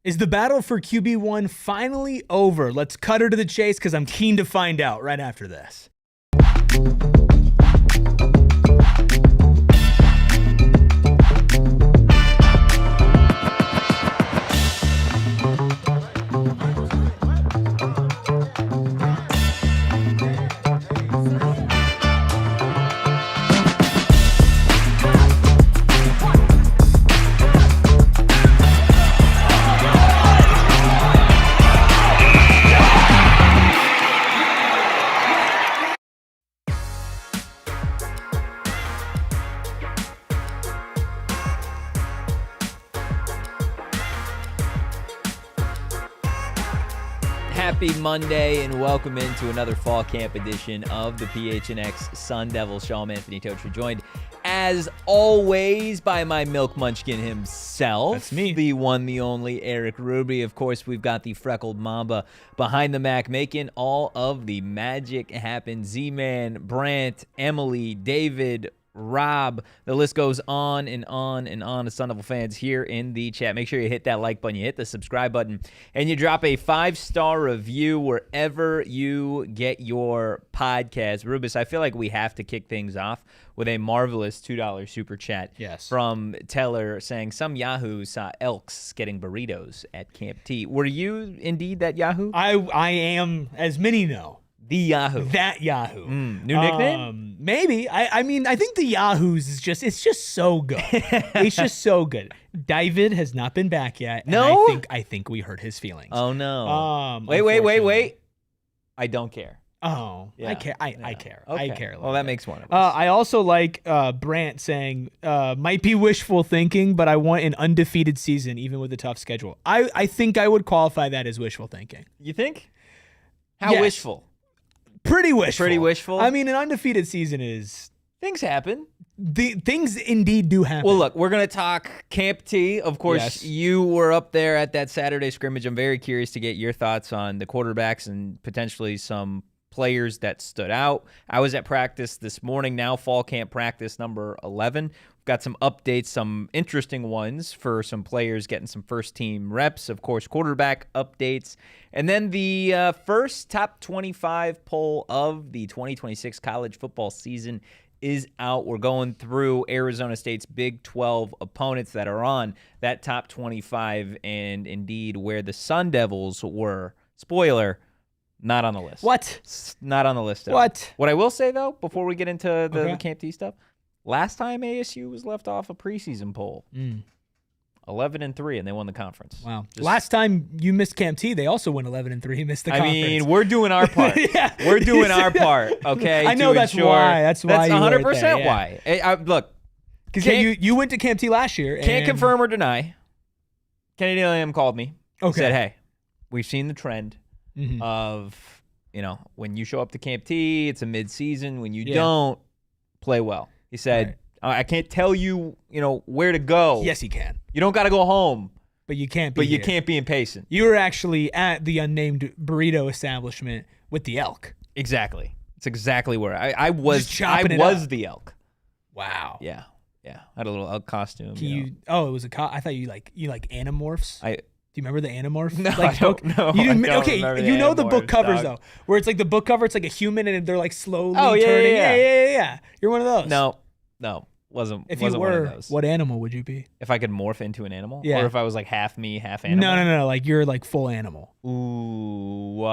Is the battle for QB1 finally over? Let's cut her to the chase because I'm keen to find out right after this. Happy Monday and welcome into another fall camp edition of the PHNX Sun Devils Show. I'm Anthony Totri, joined as always by my milk munchkin himself. That's me. The one, the only Erik Ruby. Of course, we've got the freckled mamba behind the Mac making all of the magic happen. Z-Man, Brant, Emily, David, Rob, the list goes on and on and on to Sun Devil fans here in the chat. Make sure you hit that like button, you hit the subscribe button, and you drop a 5-star review wherever you get your podcast. Rubus, I feel like we have to kick things off with a marvelous $2 super chat from Teller saying some Yahoo saw elks getting burritos at Camp T. Were you indeed that Yahoo? I am, as many know. The Yahoo. That Yahoo. New nickname? Maybe. I mean, I think the Yahoos is just, it's just so good. It's just so good. David has not been back yet. No? And I think we hurt his feelings. Oh, no. Wait. I don't care. Oh, Yeah. I care. I care. Okay. I care. Well, that makes one of us. I also like Brant saying, might be wishful thinking, but I want an undefeated season, even with a tough schedule. I think I would qualify that as wishful thinking. You think? How Yes. wishful? Pretty wishful. Pretty wishful? I mean, an undefeated season is... Things happen. Things indeed do happen. Well, look, we're going to talk Camp T. Of course, Yes. You were up there at that Saturday scrimmage. I'm very curious to get your thoughts on the quarterbacks and potentially some players that stood out. I was at practice this morning, now fall camp practice number 11. We've got some updates, some interesting ones for some players getting some first-team reps, of course, quarterback updates. And then the first top 25 poll of the 2026 college football season is out. We're going through Arizona State's Big 12 opponents that are on that top 25 and indeed where the Sun Devils were. Spoiler, not on the list. What? Not on the list at What? all. What I will say, though, before we get into the Okay. Camp T stuff, last time ASU was left off a preseason poll, 11-3, and they won the conference. Wow. Just- Last time you missed Camp T, they also went 11-3, missed the conference. I mean, we're doing our part. Yeah. We're doing our part, okay? I know to that's ensure- why. That's why you weren't 100% there, yeah. why. Look, Because can't- you went to Camp T last year. can't and- confirm or deny. Kenny Dillingham called me. Okay. Said, hey, we've seen the trend Mhm. of, when you show up to Camp T, it's a mid-season. When you Yeah. don't, play well. He said, I can't tell you, where to go. Yes, he can. You don't got to go home, But you can't be but you here. can't be impatient. You were actually at the unnamed burrito establishment with the elk. Exactly. It's exactly where I was. Just chopping I it was up. the elk. Wow. Yeah. I had a little elk costume. Can you? Oh, it was a. I thought you like Animorphs. I Do you remember the Animorph? No, like, I don't book? know. You didn't, I don't okay, remember the you know the book Animorphs, covers dog. though, where it's like the book cover, it's like a human and they're like slowly Oh, yeah, turning. yeah. You're one of those. No, wasn't. If you wasn't one were, of those. what animal would you be? If I could morph into an animal, Yeah. or if I was like half me, half animal. No. Like you're like full animal. Ooh,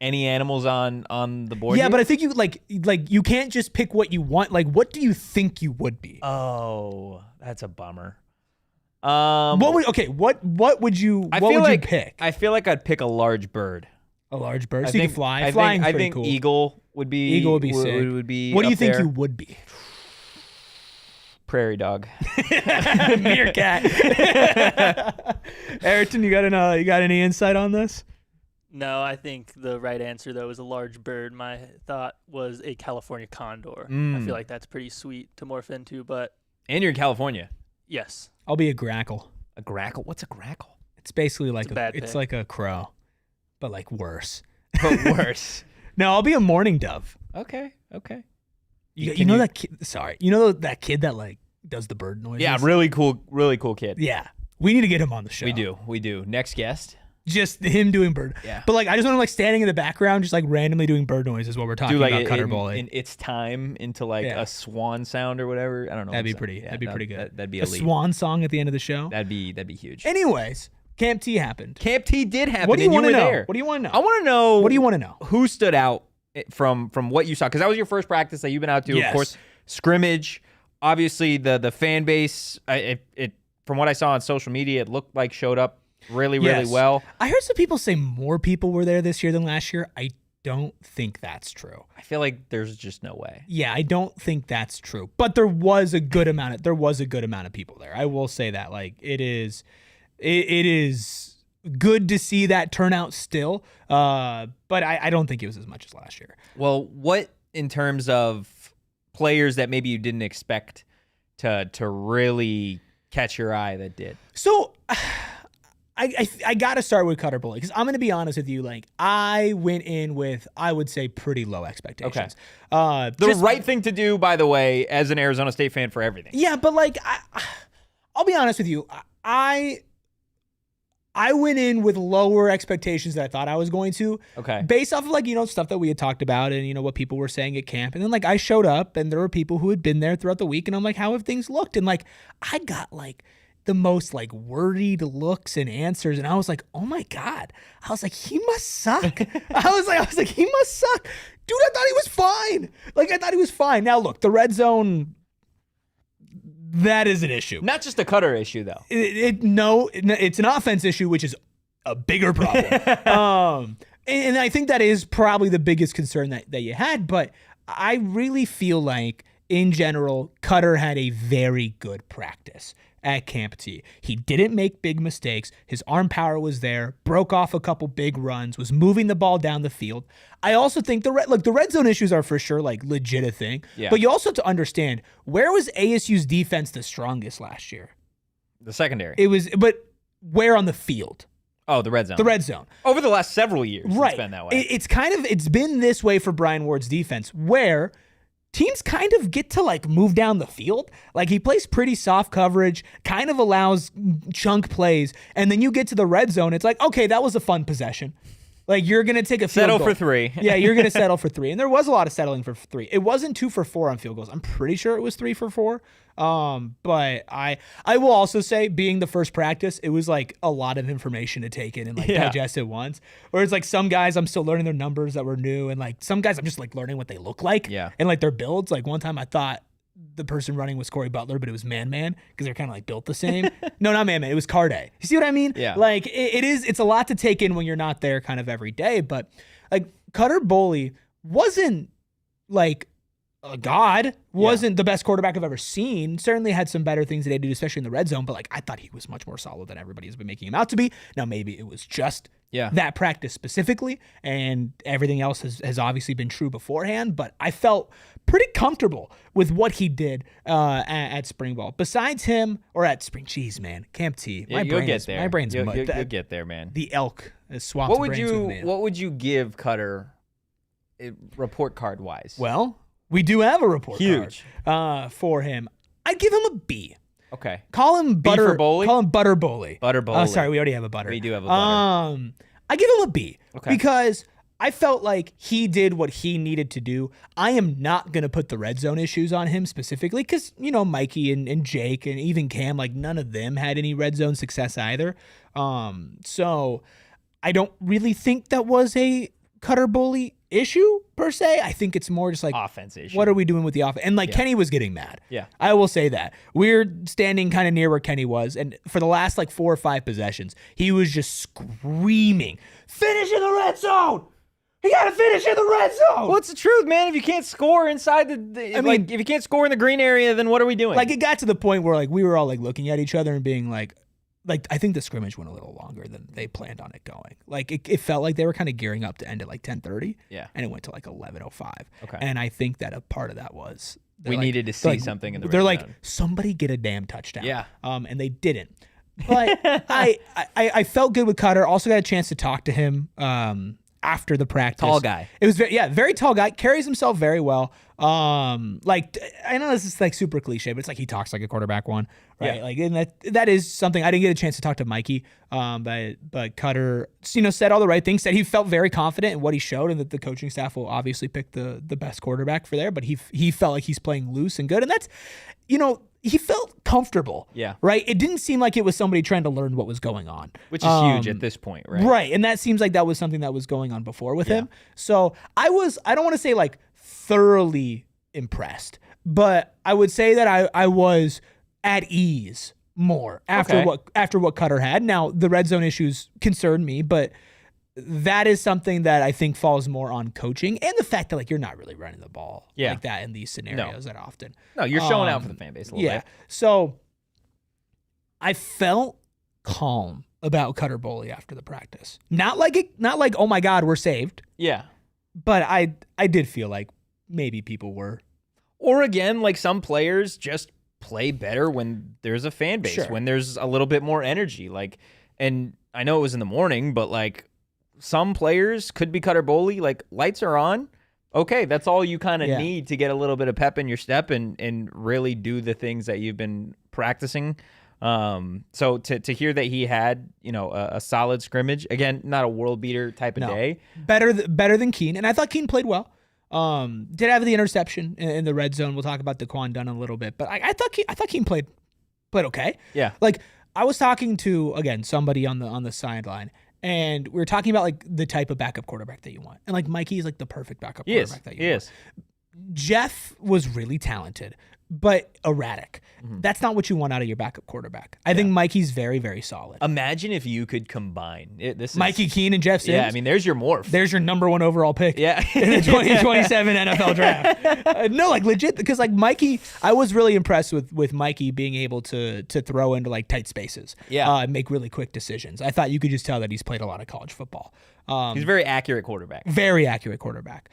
any animals on the board? Yeah, here? but I think you like you can't just pick what you want. Like, what do you think you would be? Oh, that's a bummer. What would you pick? I feel like I'd pick a large bird. A large bird, I so you think, can fly. I Flying's think, pretty I think cool. eagle would be. Eagle would be sick. Would be. What do you up think there. you would be? Prairie dog. Meerkat. Aryton, you got any insight on this? No, I think the right answer, though, is a large bird. My thought was a California condor. I feel like that's pretty sweet to morph into, but And you're in California. yes. I'll be a grackle. A grackle? What's a grackle? It's basically like a bad it's pick. like a crow, but like worse. But worse. No, I'll be a mourning dove. Okay. You know that kid? Sorry, you know that kid that like does the bird noise? Yeah, really cool kid. Yeah, We need to get him on the show. We do. Next guest. Just him doing bird. Yeah. But like, I just want him like standing in the background, just like randomly doing bird noises while we're talking about Cutter Boley. In its time into like a swan sound or whatever. I don't know. That'd be pretty. That'd be pretty good. That'd be a elite. swan song at the end of the show. That'd be huge. Anyways, Camp T happened. Camp T did happen. What do you want to know? There. What do you want to know? I want to know. What do you want to know? Who stood out from what you saw? Because that was your first practice that you've been out to. Yes. Of course, scrimmage. Obviously, the fan base. It from what I saw on social media, it looked like showed up really well. I heard some people say more people were there this year than last year. I don't think that's true. I feel like there's just no way. Yeah, I don't think that's true. But there was a good amount of people there. I will say that. Like it is good to see that turnout still. But I don't think it was as much as last year. Well, what in terms of players that maybe you didn't expect to really catch your eye that did? So I got to start with Cutter Boley because I'm going to be honest with you. Like I went in with, I would say, pretty low expectations. The right thing to do, by the way, as an Arizona State fan for everything. Yeah, but like I'll be honest with you. I went in with lower expectations than I thought I was going to. Okay. Based off of like, stuff that we had talked about and, what people were saying at camp. And then like I showed up and there were people who had been there throughout the week and I'm like, how have things looked? And like, I got like the most like worried looks and answers. And I was like, oh my God. I was like, he must suck. I was like, he must suck. Dude, I thought he was fine. Like I thought he was fine. Now look, the red zone, that is an issue. Not just a Cutter issue, though. It's an offense issue, which is a bigger problem. And I think that is probably the biggest concern that you had. But I really feel like, in general, Cutter had a very good practice at Camp T. He didn't make big mistakes. His arm power was there, broke off a couple big runs, was moving the ball down the field. I also think the red zone issues are for sure like legit a thing. Yeah. But you also have to understand, where was ASU's defense the strongest last year? The secondary. But where on the field? Oh, the red zone. The red zone. Over the last several years, right. It's been that way. It's been this way for Brian Ward's defense, where teams kind of get to like move down the field. Like he plays pretty soft coverage, kind of allows chunk plays. And then you get to the red zone. It's like, okay, that was a fun possession. Like you're going to take a field settle goal. For 3. Yeah, you're going to settle for 3. And there was a lot of settling for 3. It wasn't 2 for 4 on field goals. I'm pretty sure it was 3 for 4. But I will also say, being the first practice, it was like a lot of information to take in and like digest at once. Whereas like some guys, I'm still learning their numbers that were new, and like some guys, I'm just like learning what they look like. Yeah. And like their builds. Like one time I thought the person running was Corey Butler, but it was Man because they're kind of like built the same. No, not Man. It was Carday. You see what I mean? Yeah. Like it's a lot to take in when you're not there kind of every day. But like Cutter Boley wasn't like a god, wasn't the best quarterback I've ever seen. Certainly had some better things that they did, especially in the red zone. But like I thought he was much more solid than everybody has been making him out to be. Now maybe it was just that practice specifically, and everything else has obviously been true beforehand. But I felt pretty comfortable with what he did at spring ball. Besides him, or at spring, geez, man, Camp T. My brain's you'll get there, man. The elk is swamped. What would you give Cutter, report card wise? Well, we do have a report huge card for him. I'd give him a B. Okay. Call him Butter. For Boley? Call him Butter Boley. Butter Boley. Oh, sorry, we already have a Butter. We do have a Butter. I give him a B. Okay. Because I felt like he did what he needed to do. I am not going to put the red zone issues on him specifically because, Mikey and Jake and even Cam, like none of them had any red zone success either. So I don't really think that was a Cutter Boley issue per se. I think it's more just like offense issue. What are we doing with the offense? And like Kenny was getting mad. Yeah. I will say that. We're standing kind of near where Kenny was, and for the last like 4 or 5 possessions, he was just screaming, "Finish in the red zone! You gotta finish in the red zone!" Well, it's the truth, man. If you can't score inside if you can't score in the green area, then what are we doing? Like it got to the point where like we were all like looking at each other and being like I think the scrimmage went a little longer than they planned on it going. Like it felt like they were kind of gearing up to end at like 10:30. Yeah. And it went to like 11:05. Okay. And I think that a part of that was we needed to see something in the red They're zone. like, somebody get a damn touchdown. Yeah. And they didn't. But I felt good with Cutter. Also got a chance to talk to him after the practice. Tall guy. It was very tall guy, carries himself very well. Like, I know this is like super cliche, but it's like he talks like a quarterback one, right? Yeah. Like, and that is something I didn't get a chance to talk to Mikey. But Cutter, said all the right things, said he felt very confident in what he showed and that the coaching staff will obviously pick the best quarterback for there, but he felt like he's playing loose and good. And that's, he felt comfortable. Yeah. Right. It didn't seem like it was somebody trying to learn what was going on. Which is huge at this point, right? Right. And that seems like that was something that was going on before with him. So I don't want to say like thoroughly impressed, but I would say that I was at ease more after what Cutter had. Now the red zone issues concern me, but that is something that I think falls more on coaching and the fact that like you're not really running the ball like that in these scenarios that often. No, you're showing out for the fan base a little bit. So I felt calm about Cutter Boley after the practice. Not like oh my God, we're saved. Yeah. But I did feel like maybe people were. Or again, like some players just play better when there's a fan base, when there's a little bit more energy. Like, and I know it was in the morning, but like some players could be Cutter Boley, like lights are on. Okay, that's all you kind of need to get a little bit of pep in your step and really do the things that you've been practicing. So to hear that he had, a solid scrimmage, again, not a world beater type of day. Better than Keene. And I thought Keene played well. Did have the interception in the red zone. We'll talk about Daquan Dunn in a little bit, but I thought Keene played okay. Yeah. Like I was talking to, again, somebody on the sideline, and we were talking about like the type of backup quarterback that you want. And like Mikey is like the perfect backup quarterback that you want. Jeff was really talented, but erratic. That's not what you want out of your backup quarterback. I think Mikey's very, very solid. Imagine if you could combine Mikey Keene and Jeff Sims. Yeah, I mean, there's your morph. There's your number 1 overall pick. Yeah. In the 2027 NFL draft. No, like legit, because like Mikey, I was really impressed with Mikey being able to throw into like tight spaces. Yeah. Make really quick decisions. I thought you could just tell that he's played a lot of college football. He's a very accurate quarterback. Very accurate quarterback.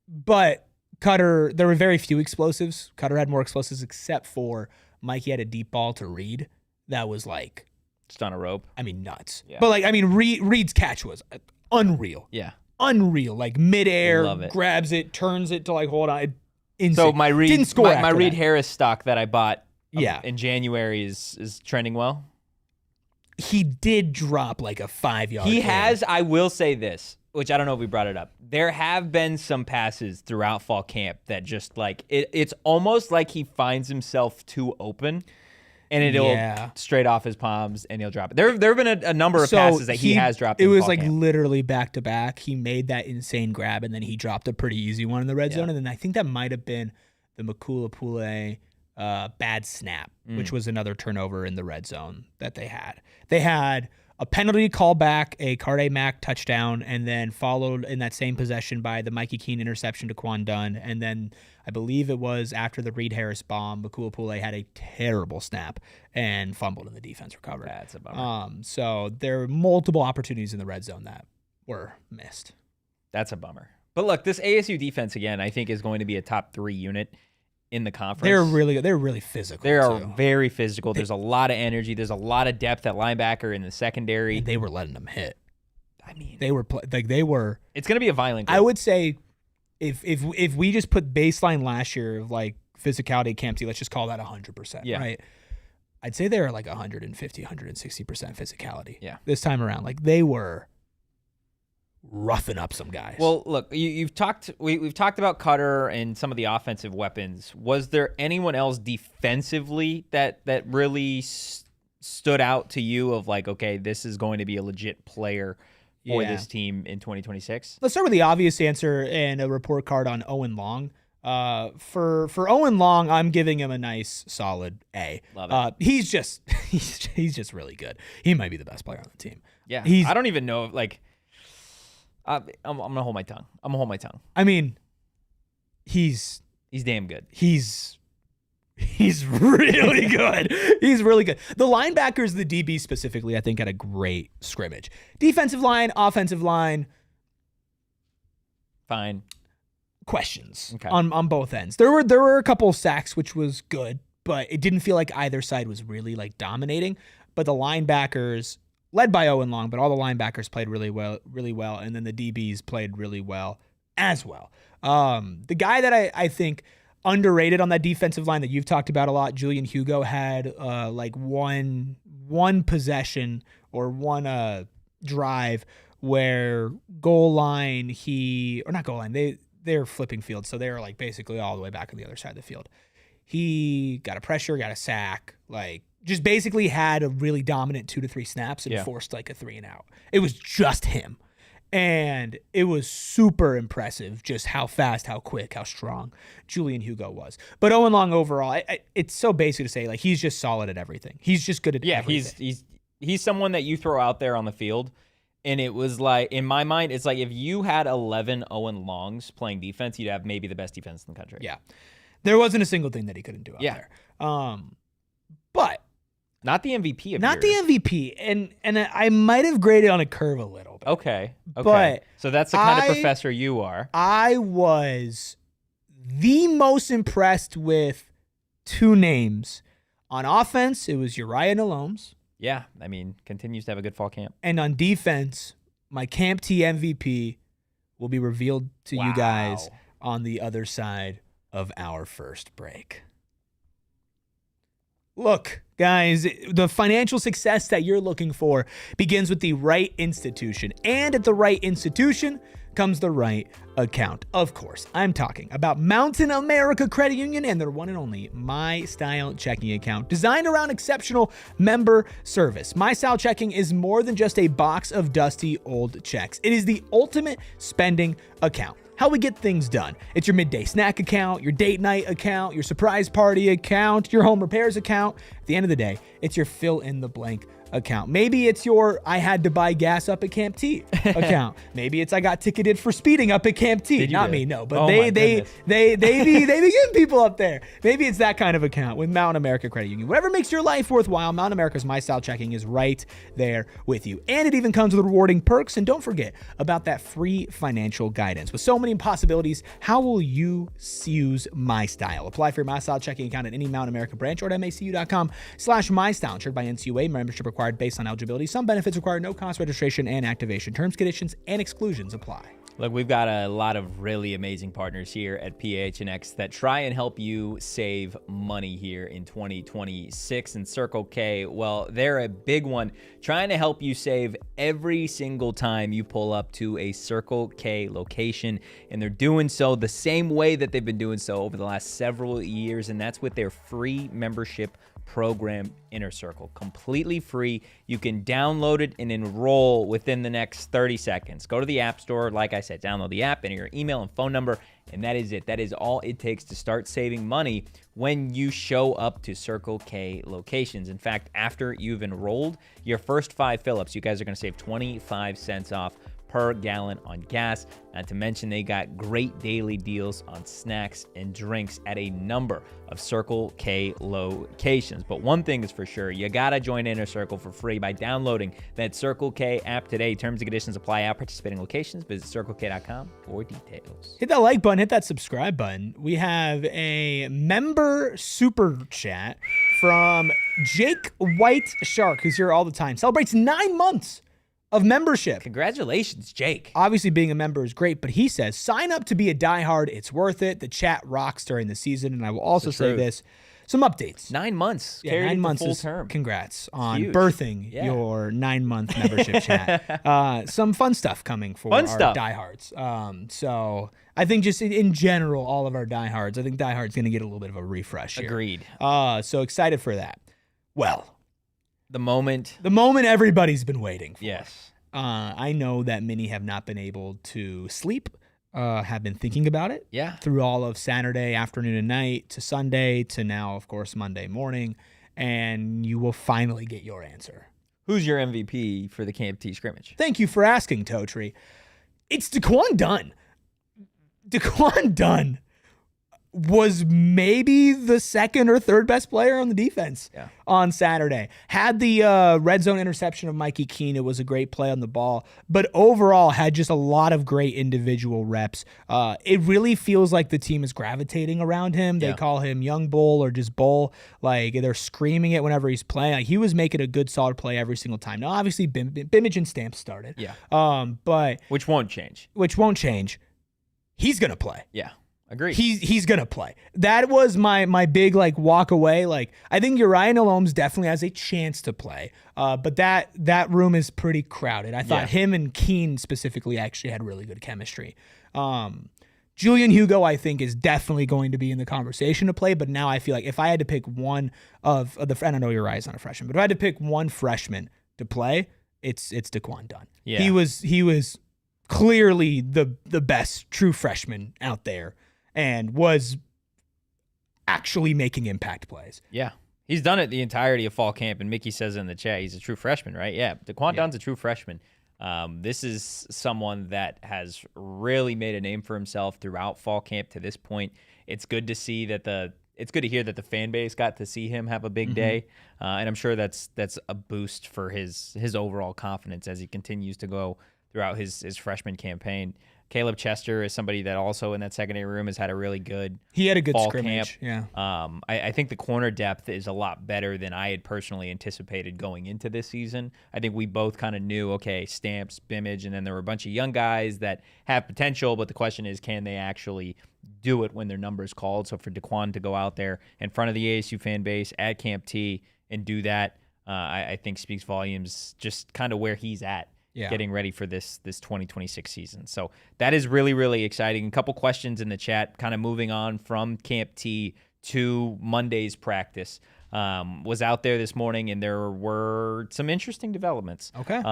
But Cutter, there were very few explosives. Cutter had more explosives except for Mikey had a deep ball to Reed that was like just on a rope. I mean, nuts. Yeah. But like, I mean, Reed's catch was unreal. Yeah. Unreal. Like midair, Love it. Grabs it, turns it to like hold on. Insane. So my Reed, didn't score my Reed that. Harris stock that I bought Yeah. in January is trending well. He did drop like a 5-yard. He has, I will say this, which I don't know if we brought it up. There have been some passes throughout fall camp that just like it's almost like he finds himself too open, and it'll straight off his palms and he'll drop it. There have been a number of passes that he has dropped. It in was fall like camp. literally back to back. He made that insane grab and then he dropped a pretty easy one in the red zone. And then I think that might have been the Makula bad snap, which was another turnover in the red zone that they had. They had a penalty call back, a Carde Mack touchdown, and then followed in that same possession by the Mikey Keene interception to Daquan Dunn. And then I believe it was after the Reed Harris bomb, Makula had a terrible snap and fumbled and the defense recovered. That's a bummer. So there were multiple opportunities in the red zone that were missed. That's a bummer. But look, this ASU defense, again, I think is going to be a top 3 unit in the conference. They're really physical. They are very physical. There's a lot of energy. There's a lot of depth at linebacker in the secondary. And they were letting them hit. I mean, they were. It's going to be a violent game. I would say if we just put baseline last year of like physicality at Camp T, let's just call that 100%, right? I'd say they were like 150, 160% physicality. Yeah. This time around, like they were roughing up some guys. Well, look, we've talked about Cutter and some of the offensive weapons. Was there anyone else defensively that really stood out to you of like, okay, this is going to be a legit player for this team in 2026? Let's start with the obvious answer and a report card on Owen Long. For Owen Long, I'm giving him a nice solid A. Love it. He's just really good. He might be the best player on the team. Yeah. I don't even know if like I'm gonna hold my tongue. I mean, he's damn good. He's really good. He's really good. The linebackers, the DB specifically, I think had a great scrimmage. Defensive line, offensive line, fine. Questions on both ends. There were a couple of sacks, which was good, but it didn't feel like either side was really like dominating. But the linebackers led by Owen Long, but all the linebackers played really well, and then the DBs played really well as well. The guy that I think underrated on that defensive line that you've talked about a lot, Julian Hugo, had like one possession or one drive where they're flipping field, so they're like basically all the way back on the other side of the field. He got a pressure, got a sack, like just basically had a really dominant 2 to 3 snaps and forced like a 3 and out. It was just him. And it was super impressive just how fast, how quick, how strong Julian Hugo was. But Owen Long overall, it's so basic to say, like, he's just solid at everything. He's just good at everything. He's someone that you throw out there on the field, and it was like, in my mind, it's like if you had 11 Owen Longs playing defense, you'd have maybe the best defense in the country. Yeah. There wasn't a single thing that he couldn't do out there. But not the MVP of Not the MVP. And I might have graded on a curve a little bit. Okay. But so that's the kind of professor you are. I was the most impressed with 2 names. On offense, it was Uriah Nalomes. Yeah. I mean, continues to have a good fall camp. And on defense, my Camp T MVP will be revealed to you guys on the other side of our first break. Look, guys, the financial success that you're looking for begins with the right institution. And at the right institution comes the right account. Of course, I'm talking about Mountain America Credit Union and their one and only My Style checking account, designed around exceptional member service. My Style checking is more than just a box of dusty old checks. It is the ultimate spending account. How we get things done. It's your midday snack account, your date night account, your surprise party account, your home repairs account. At the end of the day, it's your fill in the blank account. Maybe it's your I had to buy gas up at Camp T account. Maybe it's I got ticketed for speeding up at Camp T. Not me, no. But they be getting people up there. Maybe it's that kind of account with Mountain America Credit Union. Whatever makes your life worthwhile, Mountain America's My Style checking is right there with you. And it even comes with rewarding perks. And don't forget about that free financial guidance. With so many possibilities, how will you use My Style? Apply for your My Style checking account at any Mountain America branch or at macu.com/MyStyle. Insured by NCUA. Membership required based on eligibility. Some benefits require no cost registration and activation. Terms, conditions, and exclusions apply. Look, we've got a lot of really amazing partners here at PHNX that try and help you save money here in 2026. And Circle K, well, they're a big one, trying to help you save every single time you pull up to a Circle K location. And they're doing so the same way that they've been doing so over the last several years, and that's with their free membership program, Inner Circle. Completely free. You can download it and enroll within the next 30 seconds. Go to the App Store. Like I said, download the app, enter your email and phone number, and that is it. That is all it takes to start saving money when you show up to Circle K locations. In fact, after you've enrolled, your first 5 fill-ups, you guys are going to save 25 cents off per gallon on gas. Not to mention they got great daily deals on snacks and drinks at a number of Circle K locations. But one thing is for sure, you gotta join Inner Circle for free by downloading that Circle K app today. Terms and conditions apply at participating locations. Visit CircleK.com for details. Hit that like button, hit that subscribe button. We have a member super chat from Jake White Shark, who's here all the time. Celebrates 9 months of membership. Congratulations, Jake. Obviously, being a member is great, but he says, sign up to be a diehard. It's worth it. The chat rocks during the season. And I will also say this, some updates. 9 months. Yeah, 9 months full is term. Congrats on Huge. birthing your 9-month membership chat. Some fun stuff coming for our diehards. So I think just in general, all of our diehards, I think diehard's going to get a little bit of a refresh here. Agreed. So excited for that. Well, the moment everybody's been waiting for. Yes. I know that many have not been able to sleep, have been thinking about it. Yeah. Through all of Saturday afternoon and night to Sunday to now, of course, Monday morning. And you will finally get your answer. Who's your MVP for the Camp T scrimmage? Thank you for asking, Totri. It's Daquan Dunn. Daquan Dunn was maybe the second or third best player on the defense on Saturday. Had the red zone interception of Mikey Keene. It was a great play on the ball, but overall had just a lot of great individual reps. It really feels like the team is gravitating around him. They call him Young Bull or just Bull. Like, they're screaming it whenever he's playing. Like, he was making a good, solid play every single time. Now, obviously, Bimage and Stamps started. But which won't change. He's going to play. Yeah. Agreed. He's gonna play. That was my big like walk away. Like, I think Uriah Holmes definitely has a chance to play, but that room is pretty crowded. I thought him and Keene specifically actually had really good chemistry. Julian Hugo, I think, is definitely going to be in the conversation to play, but now I feel like if I had to pick one of the, I don't know Uriah's not a freshman, but if I had to pick one freshman to play, it's DeQuan Dunn. Yeah. He was clearly the best true freshman out there, and was actually making impact plays. Yeah. He's done it the entirety of fall camp, and Mickey says in the chat he's a true freshman, right? Yeah, DeQuan Dunn's a true freshman. This is someone that has really made a name for himself throughout fall camp to this point. It's good to see that it's good to hear that the fan base got to see him have a big day, and I'm sure that's a boost for his overall confidence as he continues to go throughout his freshman campaign. Caleb Chester is somebody that also in that secondary room has had a really good fall scrimmage. Camp. I think the corner depth is a lot better than I had personally anticipated going into this season. I think we both kind of knew, okay, Stamps, Bimage, and then there were a bunch of young guys that have potential, but the question is, can they actually do it when their number is called? So for DeQuan to go out there in front of the ASU fan base at Camp T and do that, I think speaks volumes just kind of where he's at. Getting ready for this 2026 season. So that is really, really exciting. A couple questions in the chat, kind of moving on from Camp T to Monday's practice. Was out there this morning, and there were some interesting developments. Okay.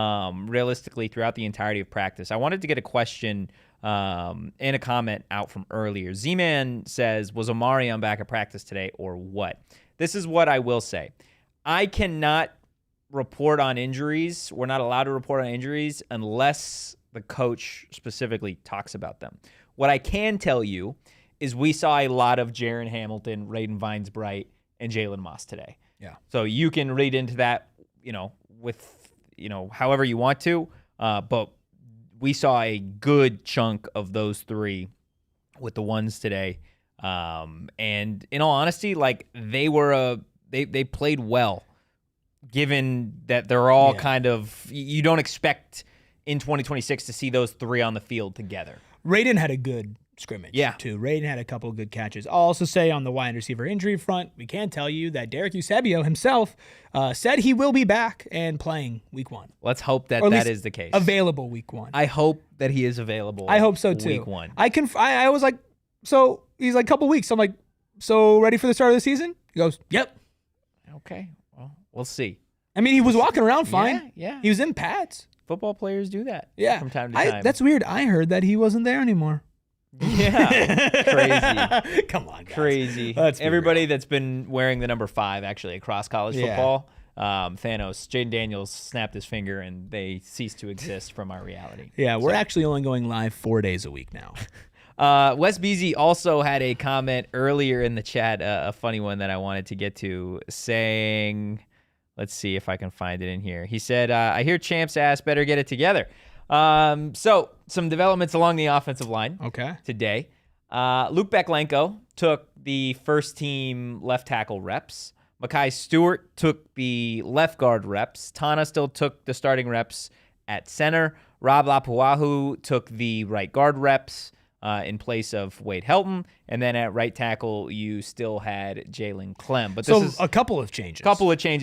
Realistically, throughout the entirety of practice. I wanted to get a question and a comment out from earlier. Z-Man says, was Omarion back at practice today or what? This is what I will say. I cannot report on injuries. We're not allowed to report on injuries unless the coach specifically talks about them. What I can tell you is we saw a lot of Jaron Hamilton, Raiden Vines-Bright, and Jalen Moss today. Yeah. So you can read into that, however you want to, but we saw a good chunk of those three with the ones today. And in all honesty, like they played well. Given that they're all kind of, you don't expect in 2026 to see those three on the field together. Raiden had a good scrimmage, too. Raiden had a couple of good catches. I'll also say on the wide receiver injury front, we can tell you that Derek Eusebio himself said he will be back and playing week 1. Let's hope that that is the case. Available week 1. I hope that he is available. I hope so, too. Week 1. I was like, so he's like, couple weeks. I'm like, so ready for the start of the season? He goes, yep. Okay. Well, we'll see. I mean, he was walking around fine. Yeah. He was in pads. Football players do that. Yeah. From time to time. That's weird. I heard that he wasn't there anymore. Yeah. Crazy. Come on, guys. Crazy. Everybody that's been wearing the number 5 actually across college football, Thanos, Jaden Daniels snapped his finger and they ceased to exist from our reality. Yeah, we're actually only going live 4 days a week now. Wes Beasy also had a comment earlier in the chat, a funny one that I wanted to get to, saying, let's see if I can find it in here. He said, I hear Champ's ass better get it together. So some developments along the offensive line today. Luke Beklenko took the first team left tackle reps. Makai Stewart took the left guard reps. Tana still took the starting reps at center. Rob Lapuahu took the right guard reps in place of Wade Helton. And then at right tackle, you still had Jalen Clem. But this is a couple of changes.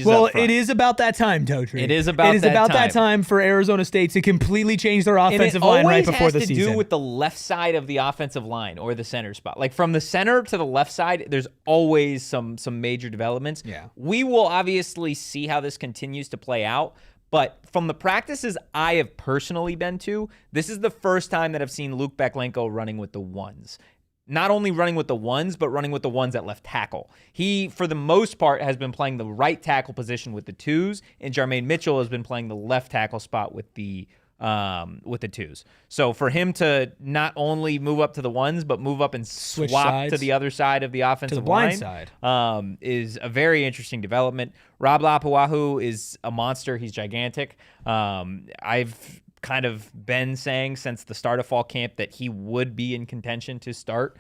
Well, it is about that time, Totri. It is about that time for Arizona State to completely change their offensive line right before the season. It always has to do with the left side of the offensive line or the center spot. Like from the center to the left side, there's always some major developments. Yeah. We will obviously see how this continues to play out. But from the practices I have personally been to, this is the first time that I've seen Luke Beklenko running with the ones. Not only running with the ones, but running with the ones at left tackle. He, for the most part, has been playing the right tackle position with the 2s, and Jermaine Mitchell has been playing the left tackle spot with the with the twos. So for him to not only move up to the ones, but move up and Switch swap sides to the other side of the offensive to the blind line side. is a very interesting development. Rob Lapuahu is a monster. He's gigantic. I've kind of been saying since the start of fall camp that he would be in contention to start,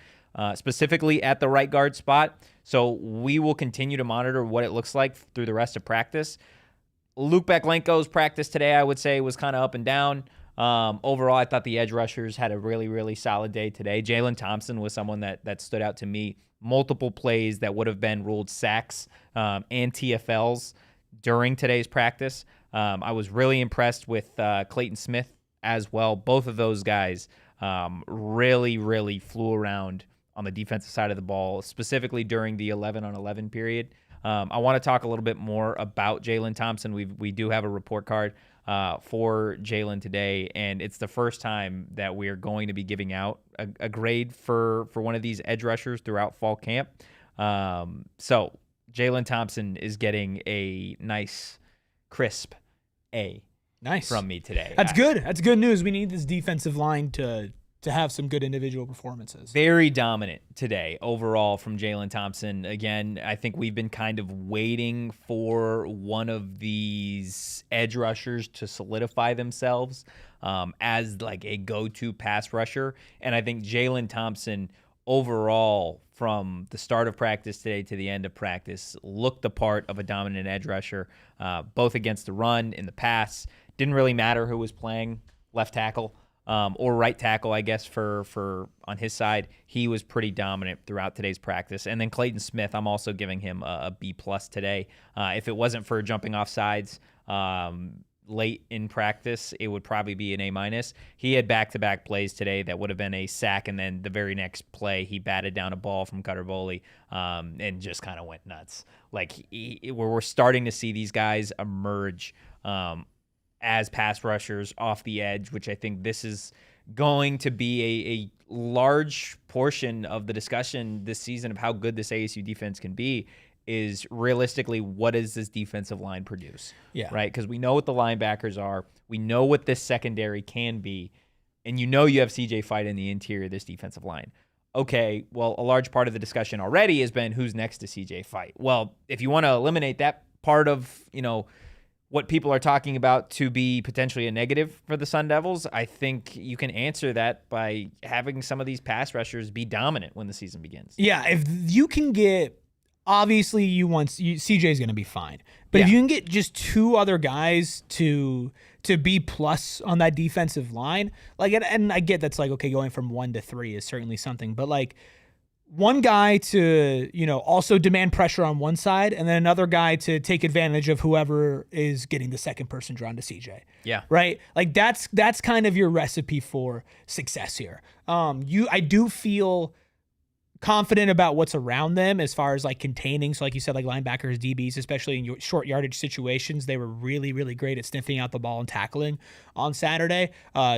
specifically at the right guard spot. So we will continue to monitor what it looks like through the rest of practice. Luke Beklenko's practice today, I would say, was kind of up and down. Overall, I thought the edge rushers had a really, really solid day today. Jalen Thompson was someone that stood out to me. Multiple plays that would have been ruled sacks and TFLs during today's practice. I was really impressed with Clayton Smith as well. Both of those guys really, really flew around on the defensive side of the ball, specifically during the 11-on-11 period. I want to talk a little bit more about Jalen Thompson. We do have a report card for Jalen today, and it's the first time that we are going to be giving out a grade for one of these edge rushers throughout fall camp. So Jalen Thompson is getting a nice, crisp A from me today. That's good. That's good news. We need this defensive line to have some good individual performances. Very dominant today overall from Jalen Thompson. Again, I think we've been kind of waiting for one of these edge rushers to solidify themselves as like a go-to pass rusher. And I think Jalen Thompson overall from the start of practice today to the end of practice looked the part of a dominant edge rusher, both against the run, in the pass. Didn't really matter who was playing left tackle. Or right tackle, I guess, for on his side. He was pretty dominant throughout today's practice. And then Clayton Smith, I'm also giving him a B+ today. If it wasn't for jumping off sides late in practice, it would probably be an A-. He had back-to-back plays today that would have been a sack, and then the very next play, he batted down a ball from Cutter Boley and just kind of went nuts. Like, we're starting to see these guys emerge as pass rushers off the edge, which I think this is going to be a large portion of the discussion this season of how good this ASU defense can be, is realistically, what does this defensive line produce? Yeah. Right? Because we know what the linebackers are. We know what this secondary can be. And you know you have CJ Fight in the interior of this defensive line. Okay, well, a large part of the discussion already has been who's next to CJ Fight. Well, if you want to eliminate that part of, what people are talking about to be potentially a negative for the Sun Devils, I think you can answer that by having some of these pass rushers be dominant when the season begins. Yeah, if you can get, obviously CJ's going to be fine, but if you can get just two other guys to B+ on that defensive line, like, and I get that's like, okay, going from 1 to 3 is certainly something, but like, one guy to, also demand pressure on one side, and then another guy to take advantage of whoever is getting the second person drawn to CJ. Yeah. Right? Like that's kind of your recipe for success here. I do feel confident about what's around them as far as like containing. So like you said, like linebackers, DBs, especially in short yardage situations, they were really, really great at sniffing out the ball and tackling on Saturday,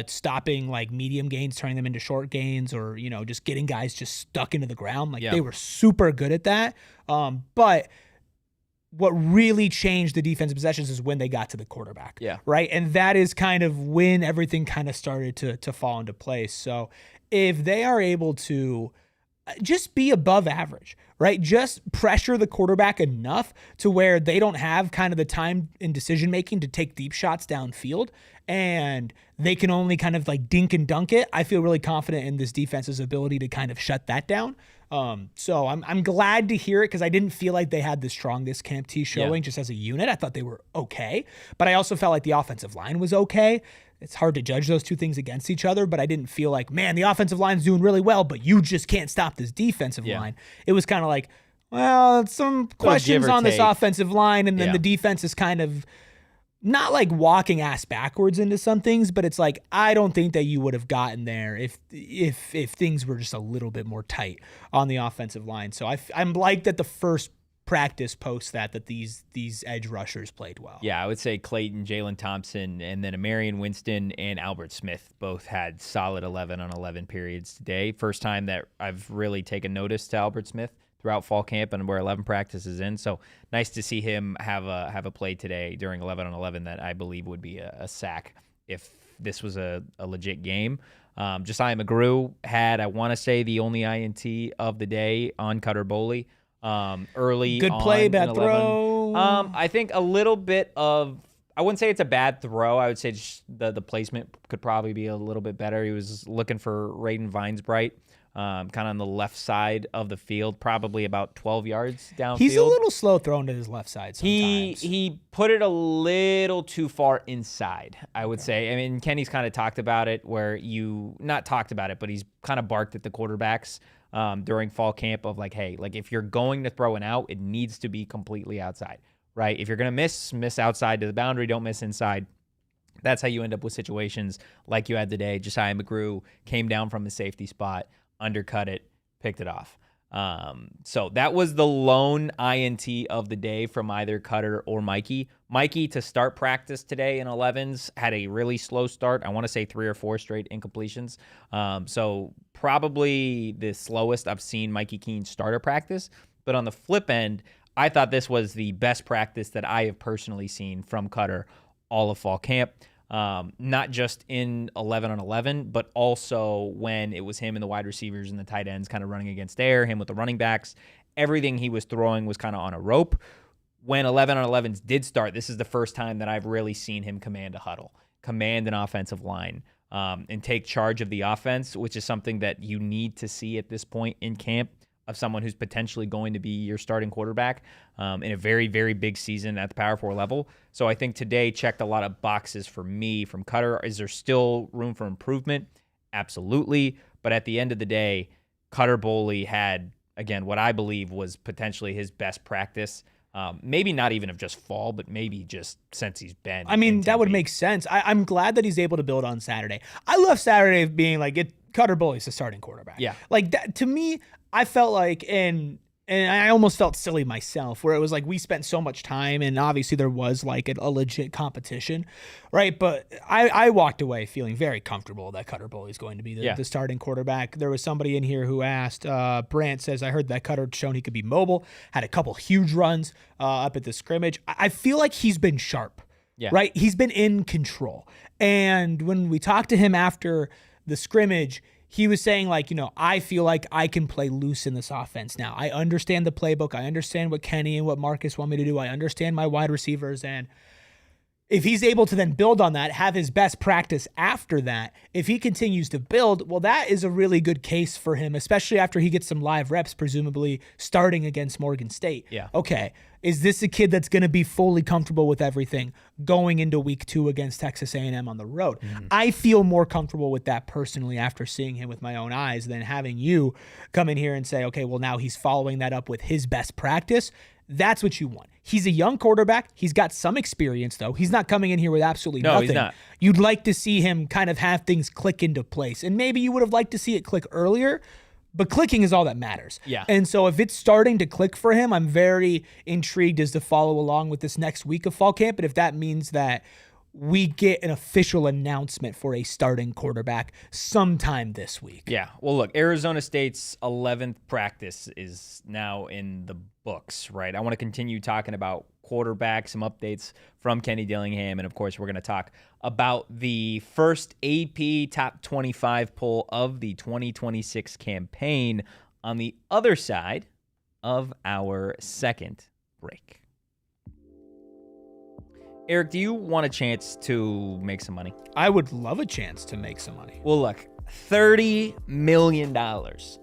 stopping like medium gains, turning them into short gains, or, just getting guys just stuck into the ground. Like they were super good at that. But what really changed the defensive possessions is when they got to the quarterback. Yeah. Right. And that is kind of when everything kind of started to fall into place. So if they are able to just be above average, right? Just pressure the quarterback enough to where they don't have kind of the time in decision-making to take deep shots downfield, and they can only kind of like dink and dunk it. I feel really confident in this defense's ability to kind of shut that down. So I'm glad to hear it, because I didn't feel like they had the strongest Camp T showing just as a unit. I thought they were okay, but I also felt like the offensive line was okay. It's hard to judge those two things against each other, but I didn't feel like, man, the offensive line's doing really well, but you just can't stop this defensive line. It was kind of like, well, some questions on this offensive line, and then the defense is kind of not like walking ass backwards into some things, but it's like, I don't think that you would have gotten there if things were just a little bit more tight on the offensive line. So I'm like that the first practice post that these edge rushers played well. Yeah, I would say Clayton, Jalen Thompson, and then Amarian Winston and Albert Smith both had solid 11-on-11 periods today. First time that I've really taken notice to Albert Smith throughout fall camp, and we're 11 practices in. So nice to see him have a play today during 11-on-11 that I believe would be a sack if this was a legit game. Josiah McGrew had, I want to say, the only INT of the day on Cutter Boley. Early Good play, on bad throw. I think a little bit of, I wouldn't say it's a bad throw. I would say just the placement could probably be a little bit better. He was looking for Raiden Vinesbright, kind of on the left side of the field, probably about 12 yards downfield. He's a little slow throwing to his left side sometimes. He put it a little too far inside, I would say. I mean, Kenny's kind of talked about it where not talked about it, but he's kind of barked at the quarterbacks during fall camp of like, hey, like if you're going to throw an out, it needs to be completely outside, right? If you're going to miss outside to the boundary, don't miss inside. That's how you end up with situations like you had today. Josiah McGrew came down from the safety spot, undercut it, picked it off. So that was the lone INT of the day from either Cutter or Mikey. Mikey, to start practice today in 11s, had a really slow start. I want to say 3 or 4 straight incompletions. So probably the slowest I've seen Mikey Keene start a practice. But on the flip end, I thought this was the best practice that I have personally seen from Cutter all of fall camp. Not just in 11 on 11, but also when it was him and the wide receivers and the tight ends kind of running against air, him with the running backs. Everything he was throwing was kind of on a rope. When 11 on 11s did start, this is the first time that I've really seen him command a huddle, command an offensive line, and take charge of the offense, which is something that you need to see at this point in camp of someone who's potentially going to be your starting quarterback in a very, very big season at the Power 4 level. So I think today checked a lot of boxes for me from Cutter. Is there still room for improvement? Absolutely. But at the end of the day, Cutter Boley had, again, what I believe was potentially his best practice. Maybe not even of just fall, but maybe just since he's been. I mean, that would make sense. I'm glad that he's able to build on Saturday. I love Saturday being like, Cutter Boley's the starting quarterback. Yeah. Like that, to me, I felt like, and I almost felt silly myself, where it was like we spent so much time, and obviously there was like a legit competition, right? But I walked away feeling very comfortable that Cutter Boley is going to be the starting quarterback. There was somebody in here who asked, Brant says, I heard that Cutter shown he could be mobile, had a couple huge runs up at the scrimmage. I feel like he's been sharp, right? He's been in control. And when we talked to him after the scrimmage, he was saying, like, I feel like I can play loose in this offense now. I understand the playbook. I understand what Kenny and what Marcus want me to do. I understand my wide receivers. And if he's able to then build on that, have his best practice after that, if he continues to build, well, that is a really good case for him, especially after he gets some live reps, presumably starting against Morgan State. Yeah. Okay, is this a kid that's going to be fully comfortable with everything going into week 2 against Texas A&M on the road? Mm-hmm. I feel more comfortable with that personally after seeing him with my own eyes than having you come in here and say, okay, well, now he's following that up with his best practice. That's what you want. He's a young quarterback. He's got some experience, though. He's not coming in here with absolutely nothing. He's not. You'd like to see him kind of have things click into place. And maybe you would have liked to see it click earlier, but clicking is all that matters. Yeah. And so if it's starting to click for him, I'm very intrigued as to follow along with this next week of fall camp. And if that means that we get an official announcement for a starting quarterback sometime this week. Yeah. Well, look, Arizona State's 11th practice is now in the books, right? I want to continue talking about quarterbacks, some updates from Kenny Dillingham, and of course, we're going to talk about the first AP Top 25 poll of the 2026 campaign on the other side of our second break. Erik, do you want a chance to make some money? I would love a chance to make some money. Well, look, $30 million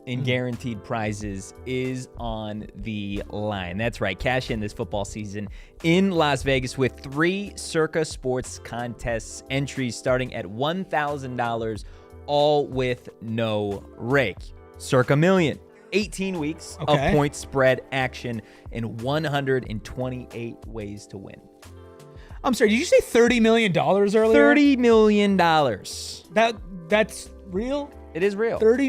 in guaranteed prizes is on the line. That's right. Cash in this football season in Las Vegas with 3 Circa Sports contests entries starting at $1,000, all with no rake. Circa Million. 18 weeks of point spread action and 128 ways to win. I'm sorry, did you say $30 million earlier? $30 million. That's real? It is real. 30.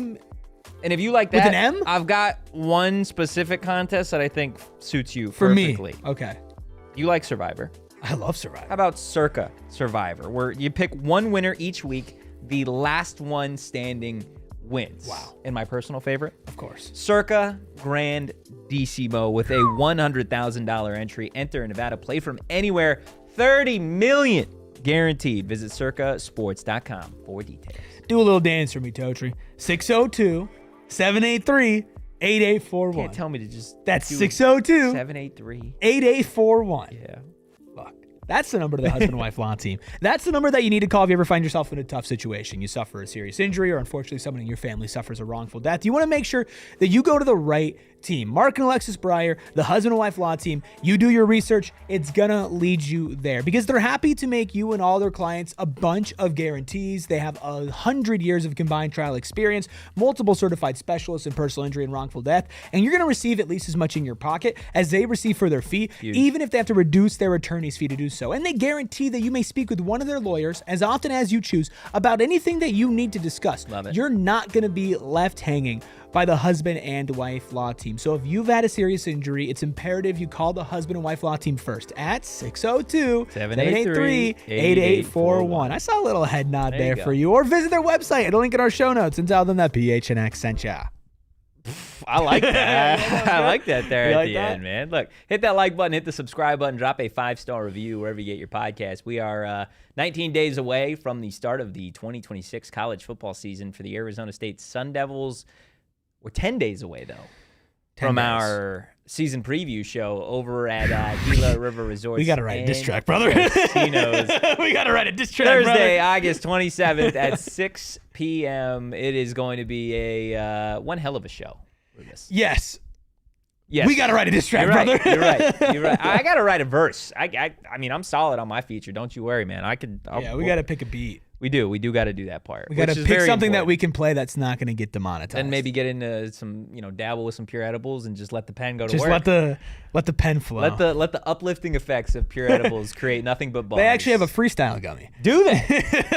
And if you like that, with an M? I've got one specific contest that I think suits you for perfectly. Me. Okay. You like Survivor. I love Survivor. How about Circa Survivor, where you pick one winner each week, the last one standing wins. Wow. And my personal favorite? Of course. Circa Grand Decimo with a $100,000 entry. Enter in Nevada. Play from anywhere. $30 million guaranteed. Visit circasports.com for details. Do a little dance for me, Totri. 602-783-8841. Can't tell me to just That's do 602-783-8841. 783. Yeah. Look, that's the number to the husband and wife law team. That's the number that you need to call if you ever find yourself in a tough situation. You suffer a serious injury, or unfortunately someone in your family suffers a wrongful death. You want to make sure that you go to the right team. Mark and Alexis Breyer, the husband and wife law team. You do your research. It's going to lead you there because they're happy to make you and all their clients a bunch of guarantees. They have 100 years of combined trial experience, multiple certified specialists in personal injury and wrongful death, and you're going to receive at least as much in your pocket as they receive for their fee, even if they have to reduce their attorney's fee to do so. And they guarantee that you may speak with one of their lawyers as often as you choose about anything that you need to discuss. Love it. You're not going to be left hanging by the husband and wife law team. So if you've had a serious injury, it's imperative you call the husband and wife law team first at 602-783-8841. I saw a little head nod there for you. Or visit their website at a link in our show notes and tell them that PHNX sent ya. I like that. I like that there at the that? end, man. Look, hit that like button, hit the subscribe button, drop a 5-star review wherever you get your podcast. We are 19 days away from the start of the 2026 college football season for the Arizona State Sun Devils. We're 10 days away, though, from our season preview show over at Gila River Resort. We got to write a diss track, brother. Casinos. We got to write a diss track, Thursday, brother. August 27th at 6 p.m. It is going to be a one hell of a show for this. Yes. Yes. We got to write a diss track, You're right. brother. You're right. You're right. I got to write a verse. I mean, I'm solid on my feature. Don't you worry, man. We got to pick a beat. We do got to do that part. We got to pick something that we can play that's not going to get demonetized. And maybe get into some, dabble with some pure edibles and just let the pen go to just work. let the pen flow. Let the uplifting effects of pure edibles create nothing but buzz. They actually have a freestyle gummy. Do they?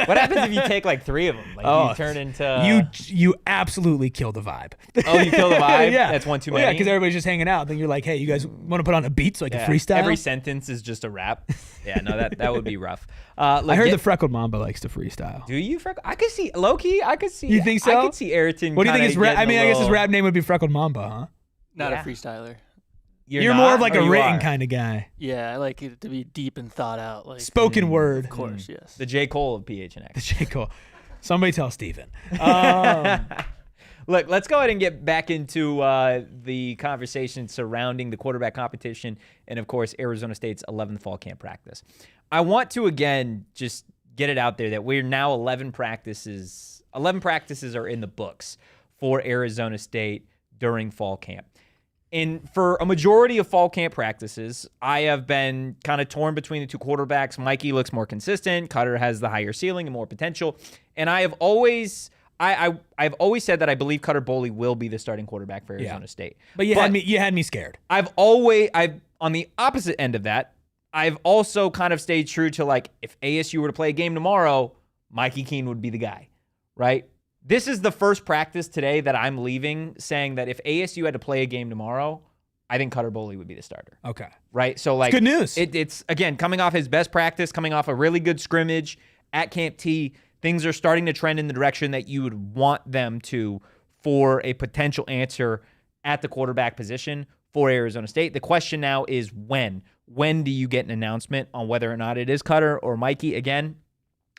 What happens if you take like 3 of them? Like you turn into you absolutely kill the vibe. Oh, you kill the vibe? Yeah. That's one too many. Yeah, because everybody's just hanging out. Then you're like, hey, you guys want to put on a beat so I can freestyle? Every sentence is just a rap. Yeah, no, that would be rough. I heard the Freckled Mamba likes to freestyle. Do you? I could see low-key. I could see. You think so? I could see Aryton. What do you think his rap? I mean, I guess his rap name would be Freckled Mamba, huh? Not a freestyler. You're more of like a written kind of guy. Yeah, I like it to be deep and thought out. Like spoken word. Of course, yes. The J. Cole of PHNX. The J. Cole. Somebody tell Steven. Look, let's go ahead and get back into the conversation surrounding the quarterback competition and, of course, Arizona State's 11th fall camp practice. I want to, again, just get it out there that we're now 11 practices are in the books for Arizona State during fall camp. And for a majority of fall camp practices, I have been kind of torn between the two quarterbacks. Mikey looks more consistent. Cutter has the higher ceiling and more potential. And I have always... I've always said that I believe Cutter Boley will be the starting quarterback for Arizona State. But you had me scared. I've on the opposite end of that, I've also kind of stayed true to, like, if ASU were to play a game tomorrow, Mikey Keene would be the guy, right? This is the first practice today that I'm leaving saying that if ASU had to play a game tomorrow, I think Cutter Boley would be the starter. Okay. Right? So, like, good news. It's again, coming off his best practice, coming off a really good scrimmage at Camp T, things are starting to trend in the direction that you would want them to for a potential answer at the quarterback position for Arizona State. The question now is when. When do you get an announcement on whether or not it is Cutter or Mikey? Again,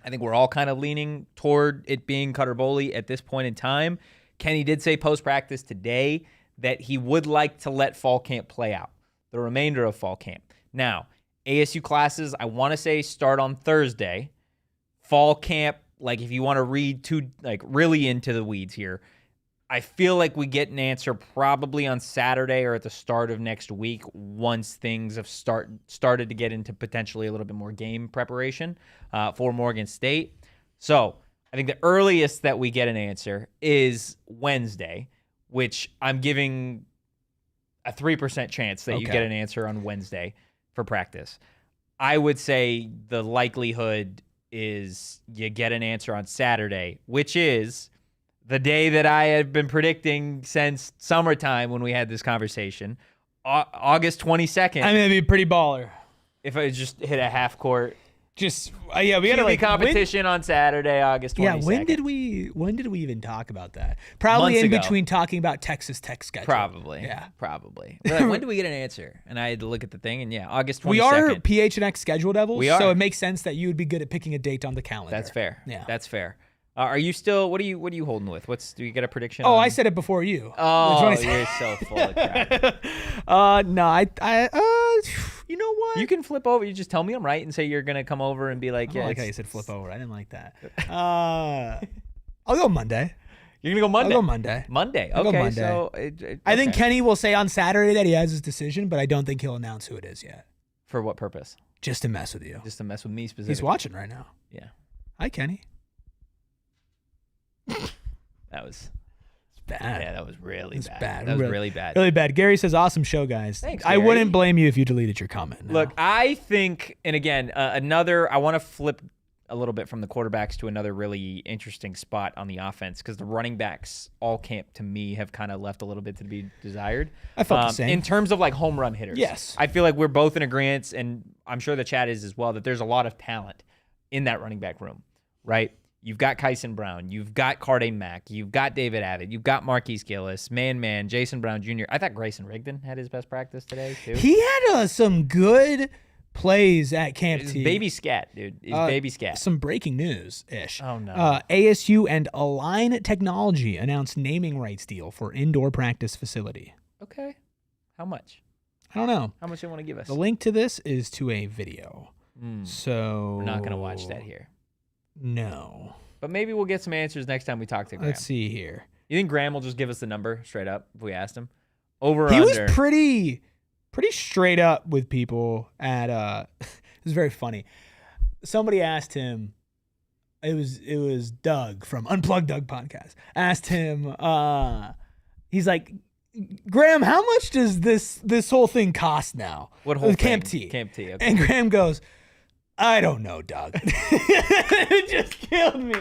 I think we're all kind of leaning toward it being Cutter Boley at this point in time. Kenny did say post-practice today that he would like to let fall camp play out, the remainder of fall camp. Now, ASU classes, I want to say, start on Thursday. Fall camp, like, if you want to read too, like, really into the weeds here, I feel like we get an answer probably on Saturday or at the start of next week once things have started to get into potentially a little bit more game preparation for Morgan State. So I think the earliest that we get an answer is Wednesday, which I'm giving a 3% chance that you get an answer on Wednesday for practice. I would say the likelihood is you get an answer on Saturday, which is the day that I had been predicting since summertime when we had this conversation, August 22nd. I mean, it'd be pretty baller. If I just hit a half court Just we had QB to like competition on Saturday, August 22nd. Yeah, when did we even talk about that? Probably Months in ago. between talking about Texas Tech schedule. Probably. Yeah. Probably. We're like, when do we get an answer? And I had to look at the thing, and August 22nd. We are PHNX schedule devils, We are. so it makes sense that you would be good at picking a date on the calendar. That's fair. Yeah. That's fair. Are you still? What are you holding with? Do you get a prediction? Oh, on? I said it before you. Oh, you're so full of crap. No, you know what? You can flip over. You just tell me I'm right and say you're gonna come over and be like, I yeah. don't like how you said flip over. I didn't like that. I'll go Monday. You're gonna go Monday. I'll go Monday. Monday. I'll go Okay. Monday. So I think okay. Kenny will say on Saturday that he has his decision, but I don't think he'll announce who it is yet. For what purpose? Just to mess with you. Just to mess with me specifically. He's watching right now. Yeah. Hi, Kenny. That was Bad. Yeah, that was really It's bad. bad. That was really bad. Really bad. Gary says, awesome show, guys. Thanks, I Gary. wouldn't blame you if you deleted your comment. No. Look, I think, and again, I want to flip a little bit from the quarterbacks to another really interesting spot on the offense because the running backs all camp to me have kind of left a little bit to be desired. I felt the same. In terms of like home run hitters. Yes. I feel like we're both in agreement, and I'm sure the chat is as well, that there's a lot of talent in that running back room, right? You've got Kyson Brown. You've got Carday Mack. You've got David Abbott. You've got Marquise Gillis, Man, Jason Brown Jr. I thought Grayson Rigdon had his best practice today, too. He had some good plays at Camp T. Baby scat, dude. He's baby scat. Some breaking news-ish. Oh, no. ASU and Align Technology announced naming rights deal for indoor practice facility. Okay. How much? I don't know. How much do you want to give us? The link to this is to a video. So We're not going to watch that here. No. But maybe we'll get some answers next time we talk to Graham. Let's see here. You think Graham will just give us the number straight up if we asked him? Over or He under? was pretty straight up with people at it was very funny. Somebody asked him, it was Doug from Unplugged Doug podcast, asked him, he's like, Graham, how much does this whole thing cost now? What whole Camp thing? T. Camp T, okay. And Graham goes, I don't know, Doug. It just killed me.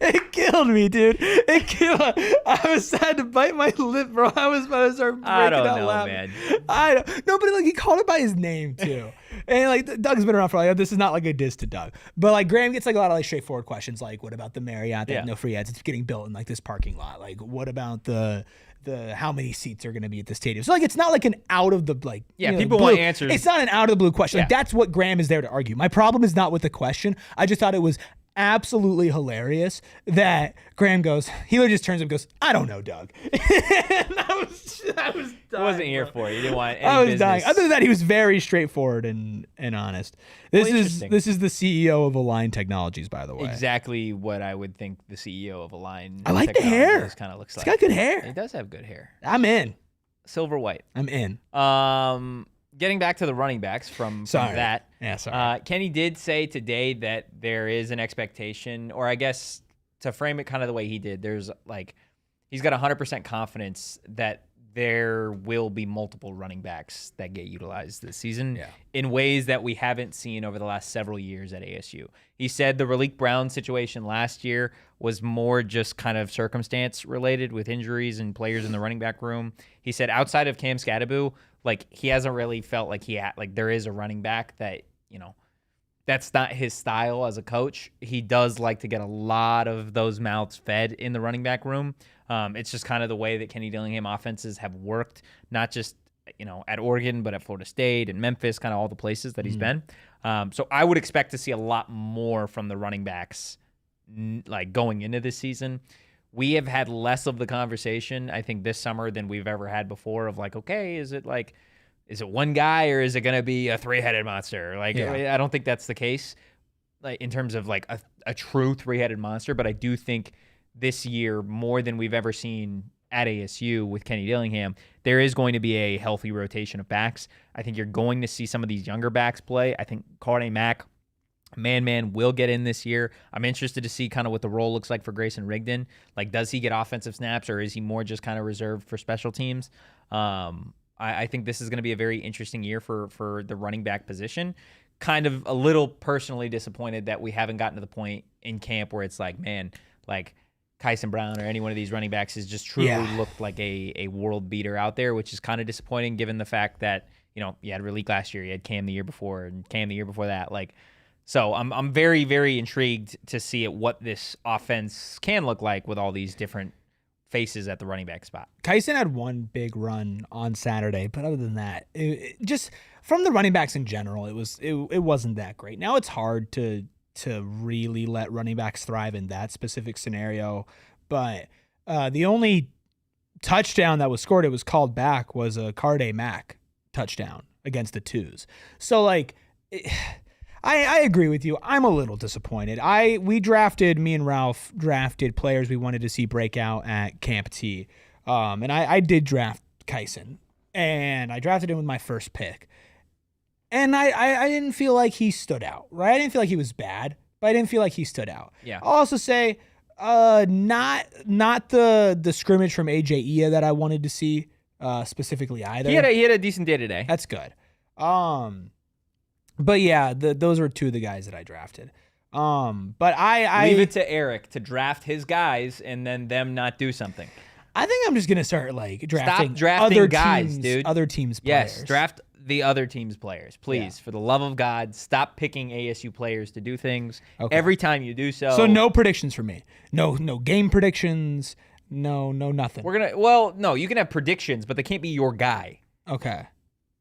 It killed me, dude. It killed. I was sad to bite my lip, bro. I was about to start breaking I don't out know, laughing. man. I don't. No, but like he called it by his name too. And like Doug's been around for like this is not like a diss to Doug, but like Graham gets like a lot of like straightforward questions like, what about the Marriott that no free ads? It's getting built in like this parking lot. Like, what about the how many seats are going to be at the stadium? So like it's not like an out of the like people blue. want answers. It's not an out of the blue question. Like Yeah. that's what Graham is there to argue. My problem is not with the question. I just thought it was absolutely hilarious that Graham goes, he literally just turns and goes, I don't know, Doug. And I was dying, I wasn't here bro. for it. You didn't want any I was business. dying. Other than that, he was very straightforward and honest. This interesting. is the CEO of Align Technologies, by the way. Exactly what I would think the CEO of Align I like the hair. kind of looks He's like. got good hair. He does have good hair. I'm in. Silver white. I'm in. Getting back to the running backs from Sorry. that. Yeah, sorry. Kenny did say today that there is an expectation, or I guess to frame it kind of the way he did, there's like, he's got 100% confidence that there will be multiple running backs that get utilized this season in ways that we haven't seen over the last several years at ASU. He said the Raleek Brown situation last year was more just kind of circumstance related with injuries and players in the running back room. He said outside of Cam Scadaboo, like he hasn't really felt like there is a running back that, that's not his style as a coach. He does like to get a lot of those mouths fed in the running back room. It's just kind of the way that Kenny Dillingham offenses have worked, not just at Oregon, but at Florida State and Memphis, kind of all the places that he's been. So I would expect to see a lot more from the running backs like going into this season. We have had less of the conversation, I think, this summer than we've ever had before of like, okay, is it one guy or is it going to be a three-headed monster? Like, I don't think that's the case, like in terms of like a true three-headed monster. But I do think this year, more than we've ever seen at ASU with Kenny Dillingham, there is going to be a healthy rotation of backs. I think you're going to see some of these younger backs play. I think Carday Mack, Man will get in this year. I'm interested to see kind of what the role looks like for Grayson Rigdon. Like, does he get offensive snaps or is he more just kind of reserved for special teams? I think this is going to be a very interesting year for the running back position. Kind of a little personally disappointed that we haven't gotten to the point in camp where it's like, man, like Kyson Brown or any one of these running backs has just truly looked like a world beater out there, which is kind of disappointing given the fact that, you had Raleek last year, you had Cam the year before, and Cam the year before that. Like, So I'm very, very intrigued to see what this offense can look like with all these different faces at the running back spot. Kyson had one big run on Saturday, but other than that, just from the running backs in general, it wasn't that great. Now it's hard to really let running backs thrive in that specific scenario, but the only touchdown that was scored, it was called back, was a Carde Mack touchdown against the twos. So like, I agree with you. I'm a little disappointed. Me and Ralph drafted players we wanted to see break out at Camp T. And I did draft Kyson, and I drafted him with my first pick. And I didn't feel like he stood out, right? I didn't feel like he was bad, but I didn't feel like he stood out. Yeah. I'll also say, not the scrimmage from AJ Ia that I wanted to see, specifically either. He had a decent day today. That's good. But yeah, those were two of the guys that I drafted. But I leave it to Erik to draft his guys and then them not do something. I think I'm just gonna start like drafting, Stop drafting other guys, teams, dude. Other teams' players. Yes, draft the other team's players, please. For the love of God, stop picking ASU players to do things. Okay. Every time you do so. So no predictions for me. No game predictions. No nothing. No, you can have predictions, but they can't be your guy. Okay.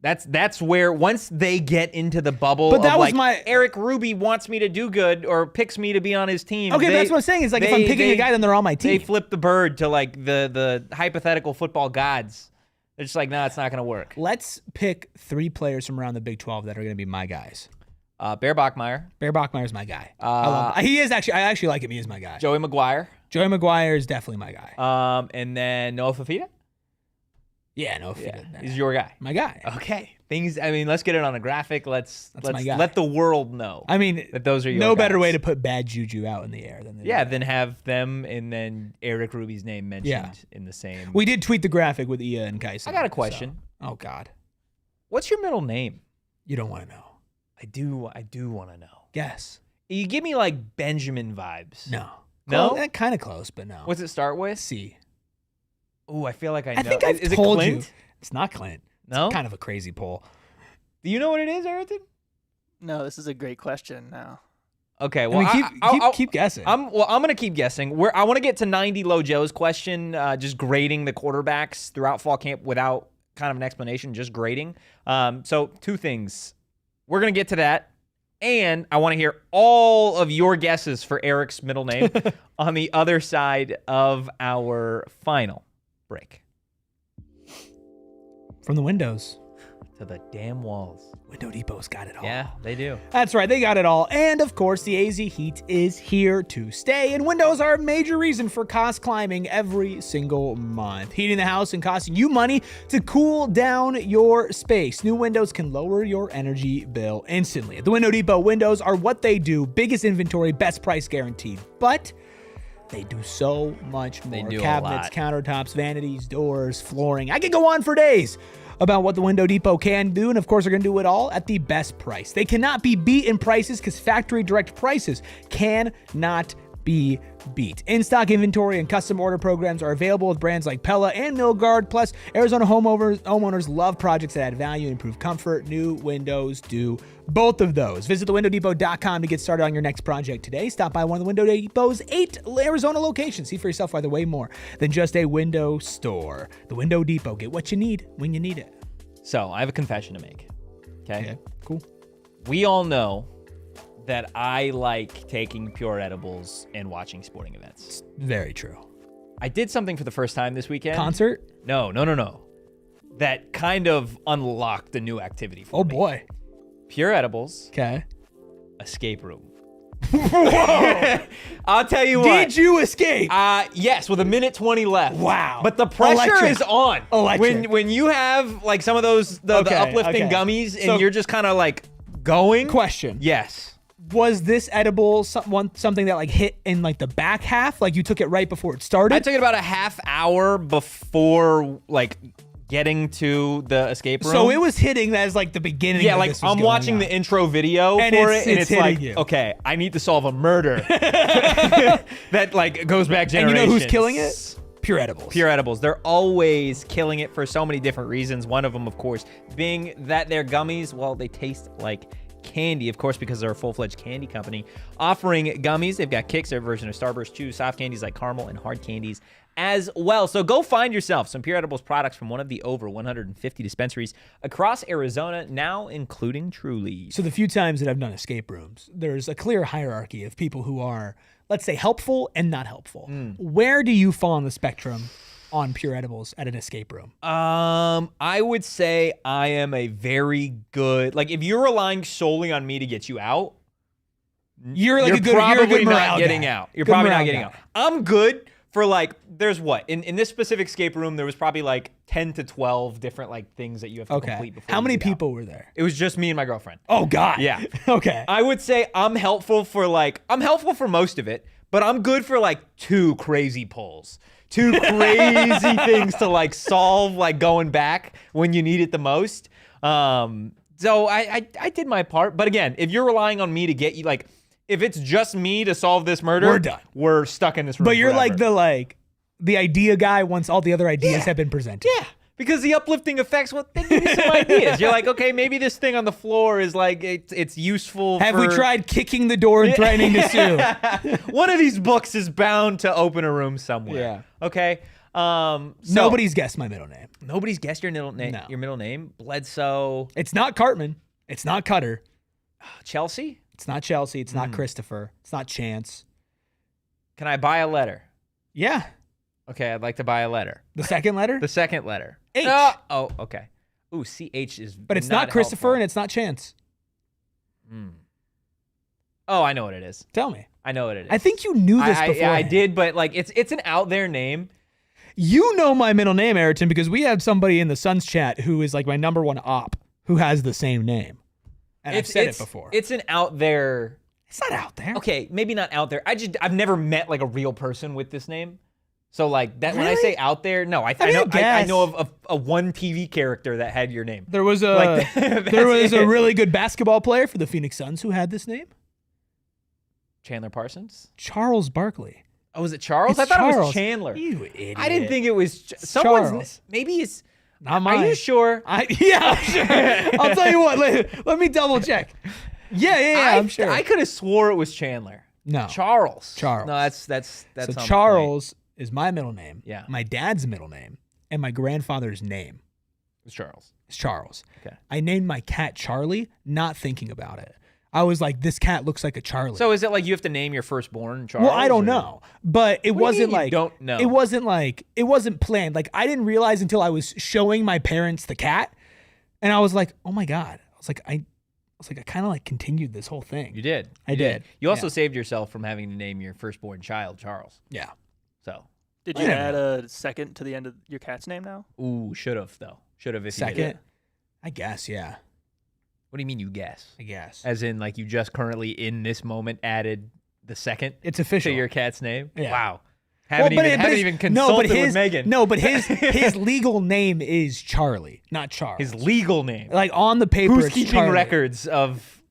That's where once they get into the bubble, But that of was like, Erik Ruby wants me to do good or picks me to be on his team. Okay, that's what I'm saying. Is like if I'm picking a guy, then they're on my team. They flip the bird to like the hypothetical football gods. They're just like, no, it's not going to work. Let's pick 3 players from around the Big 12 that are going to be my guys. Bear Bachmeier. Bear Bachmeier's my guy. I love him. He is actually. I actually like him. He is my guy. Joey McGuire. Joey McGuire is definitely my guy. And then Noah Fafita. Yeah, no, He's your guy. My guy. Okay. Let's get it on a graphic. Let's my guy. let the world know. I mean, that those are your no better guys. way to put bad juju out in the air than than have them and then Erik Ruby's name mentioned in the same. We did tweet the graphic with Ia and Kyson. I got a question. So. Oh God. What's your middle name? You don't want to know. I do want to know. Guess. You give me like Benjamin vibes. No. No? Kind of close, but no. What's it start with? C. Oh, I feel like I know. I think I've is told it Clint? you. It's not Clint. No? It's kind of a crazy poll. Do you know what it is, Aryton? No, this is a great question now. Okay, well, keep guessing. I'm going to keep guessing. I want to get to 90 Low Joe's question, just grading the quarterbacks throughout fall camp without kind of an explanation, just grading. So 2 things. We're going to get to that, and I want to hear all of your guesses for Erik's middle name on the other side of our final break. From the windows to the damn walls. Window Depot's got it all. Yeah, they do. That's right, they got it all. And of course, the AZ heat is here to stay, and windows are a major reason for cost climbing every single month. Heating the house and costing you money to cool down your space. New windows can lower your energy bill instantly. At the Window Depot, windows are what they do. Biggest inventory, best price guaranteed. But they do so much more. They do Cabinets, a lot. countertops, vanities, doors, flooring. I could go on for days about what the Window Depot can do, and of course, they're going to do it all at the best price. They cannot be beat in prices because factory direct prices cannot be beat. In-stock inventory and custom order programs are available with brands like Pella and Milgard. Plus, Arizona homeowners love projects that add value and improve comfort. New windows do both of those. Visit thewindowdepot.com to get started on your next project today. Stop by one of the Window Depot's 8 Arizona locations. See for yourself why they're way more than just a window store. The Window Depot. Get what you need when you need it. So, I have a confession to make. Okay? Cool. We all know that I like taking pure edibles and watching sporting events. Very true. I did something for the first time this weekend. Concert? No. That kind of unlocked a new activity for me. Oh, boy. Pure edibles. Okay. Escape room. Whoa! I'll tell you what. Did you escape? Yes, with 1:20 left. Wow. But the pressure Electric. is on. Electric. When you have like some of those the uplifting gummies and you're just kind of like going. Question. Yes. Was this edible something that like hit in like the back half? Like you took it right before it started? I took it about a half hour before like getting to the escape room. So it was hitting as like the beginning. Yeah, of like this was I'm going watching on. the intro video And for it's it, and it's hitting like, you. okay, I need to solve a murder that like goes back generations. And you know who's killing it? Pure edibles. Pure edibles. They're always killing it for so many different reasons. One of them, of course, being that they're gummies. Well, they taste like candy, of course, because they're a full-fledged candy company offering gummies. They've got Kicks, their version of Starburst Chew, soft candies like caramel, and hard candies as well. So go find yourself some Pure Edibles products from one of the over 150 dispensaries across Arizona, now including Trulieve. So the few times that I've done escape rooms, there's a clear hierarchy of people who are, let's say, helpful and not helpful. Where do you fall on the spectrum on Pure Edibles at an escape room? I would say I am a very good, like, if you're relying solely on me to get you out, You're probably morale not getting guy. out. You're Good probably not morale getting guy. out. I'm good for, like, there's what? In this specific escape room, there was probably like 10 to 12 different like things that you have to complete before How you many get out. people were there? It was just me and my girlfriend. Oh, God. Yeah. Okay. I would say I'm helpful for most of it, but I'm good for like 2 crazy pulls. 2 crazy things to like solve, like going back when you need it the most. So I did my part. But again, if you're relying on me to get you, like, if it's just me to solve this murder, We're done. We're stuck in this room But you're forever. like the idea guy once all the other ideas have been presented. Yeah. Because the uplifting effects, well, they give you some ideas. You're like, okay, maybe this thing on the floor is like, it's useful. Have we tried kicking the door and threatening to sue? One of these books is bound to open a room somewhere. Yeah. Okay. So Nobody's guessed my middle name. nobody's guessed your middle name. No. Your middle name, Bledsoe. It's not Cartman. It's not Cutter. Chelsea. It's not Chelsea. It's not Christopher. It's not Chance. Can I buy a letter? Yeah. Okay, I'd like to buy a letter. The second letter? The second letter. H. Oh, okay. Ooh, CH is. But it's not Christopher helpful. and it's not Chance. Oh, I know what it is. Tell me. I know what it is. I think you knew this before. I did, but like it's an out there name. You know my middle name, Aryton, because we have somebody in the Suns chat who is like my number one op who has the same name. And I've said it before. It's an out there. It's not out there. Okay, maybe not out there. I've never met like a real person with this name. So like that when I Really? say out there, no, I know of a one TV character that had your name. There was a Like, there was it. a really good basketball player for the Phoenix Suns who had this name. Chandler Parsons? Charles Barkley. Oh, was it Charles? It's I thought it Charles. was Chandler. You idiot. I didn't think it was someone's. Charles. Maybe it's. Not mine. Are you sure? Yeah, I'm sure. I'll tell you what. Let me double check. Yeah, I'm sure. I could have swore it was Chandler. No. Charles. Charles. No, that's So on point. Charles is my middle name. Yeah. My dad's middle name and my grandfather's name It's Charles. is Charles. Okay. I named my cat Charlie, not thinking about it. I was like, this cat looks like a Charlie. So is it like you have to name your firstborn Charles? Well, I don't or- know, but it What do you wasn't mean you like don't know? It wasn't planned. Like I didn't realize until I was showing my parents the cat, and I was like, oh my god. I kind of like continued this whole thing. You did. I did. You also Yeah. saved yourself from having to name your firstborn child Charles. Yeah. So, Did I you don't add a second to the end of your cat's name now? ooh, should have though. Should have if you did Second. it. I guess. Yeah. What do you mean you guess? I guess. As in, like you just currently in this moment added the second It's official. to your cat's name? Yeah. Wow. Well, Haven't his- even consulted with Megan. No, but his legal name is Charlie, not Charles. His legal name. like on the paper. Who's it's keeping Charlie. records of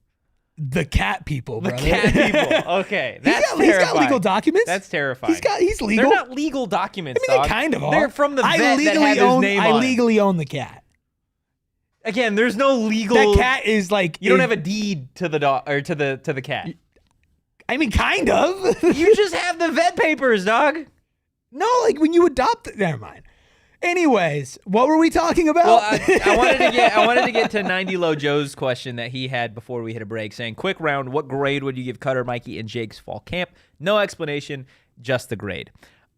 The cat people, the brother. cat people? Okay, that's he's terrifying. got legal documents. That's terrifying. He's legal. They're not legal documents. I mean, dog. they kind of are. They're from the vet I that legally had his own. name I on it. legally own the cat. Again, there's no legal. That cat is like. You don't have a deed to the dog or to the cat. I mean, kind of. You just have the vet papers, dog. No, like when you adopt. Never mind. Anyways, what were we talking about? Well, I wanted to get to 90 Low Joe's question that he had before we hit a break, saying, "Quick round: what grade would you give Cutter, Mikey, and Jake's fall camp? No explanation, just the grade."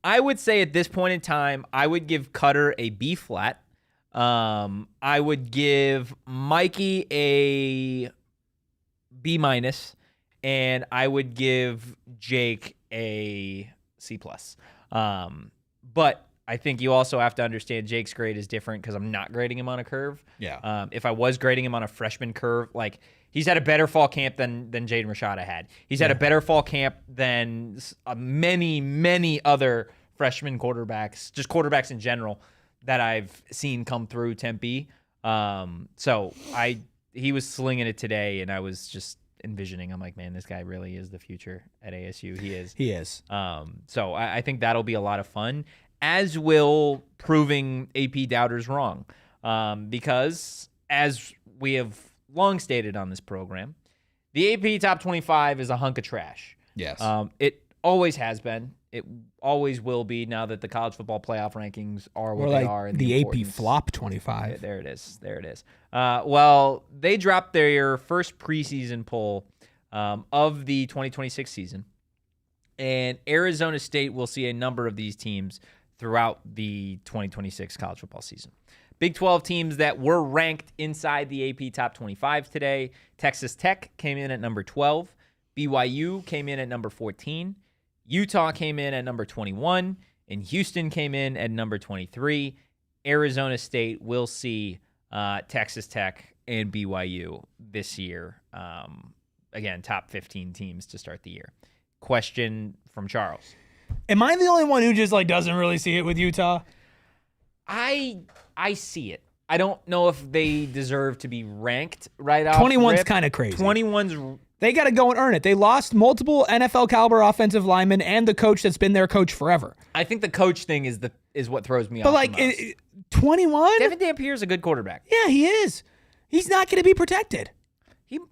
I would say at this point in time, I would give Cutter a B flat. I would give Mikey a B minus, and I would give Jake a C plus. But I think you also have to understand Jake's grade is different because I'm not grading him on a curve. Yeah. If I was grading him on a freshman curve, like he's had a better fall camp than Jaden Rashada had. He's had a better fall camp than many other freshman quarterbacks, just quarterbacks in general that I've seen come through Tempe. So he was slinging it today, and I was just envisioning. I'm like, man, this guy really is the future at ASU. He is. He is. So I think that'll be a lot of fun, as will proving AP doubters wrong. Because as we have long stated on this program, The AP Top 25 is a hunk of trash. Yes. It always has been. It always will be now that the college football playoff rankings are what or they like are. And the AP importance. flop 25. There it is. Well, they dropped their first preseason poll of the 2026 season. And Arizona State will see a number of these teams throughout the 2026 college football season. Big 12 teams that were ranked inside the AP Top 25 today. Texas Tech came in at number 12. BYU came in at number 14. Utah came in at number 21. And Houston came in at number 23. Arizona State will see Texas Tech and BYU this year. Again, top 15 teams to start the year. Question from Charles. Am I the only one who just like doesn't really see it with Utah? I see it. I don't know if they deserve to be ranked right off. 21's kind of crazy. 21's. They got to go and earn it. They lost multiple NFL caliber offensive linemen and the coach that's been their coach forever. I think the coach thing is what throws me off. But like the most. 21? Devin Dampier's a good quarterback. Yeah, he is. He's not going to be protected.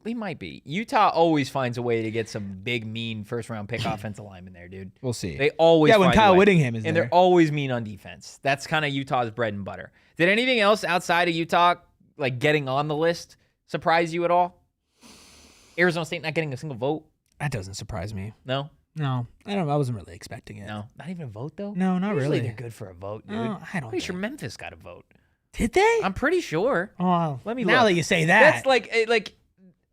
He might be. Utah always finds a way to get some big, mean first-round pick offensive lineman there, dude. We'll see. They always when find Kyle a way. Whittingham is and there. they're always mean on defense. That's kind of Utah's bread and butter. Did anything else outside of Utah, like getting on the list, surprise you at all? Arizona State not getting a single vote? That doesn't surprise me. No? No. I don't know. I wasn't really expecting it. No. Not even a vote, though? No, not Usually really. they're good for a vote, dude. No, I don't Pretty sure think. Memphis got a vote. Did they? I'm pretty sure. Oh, Let me now look. that you say that. That's like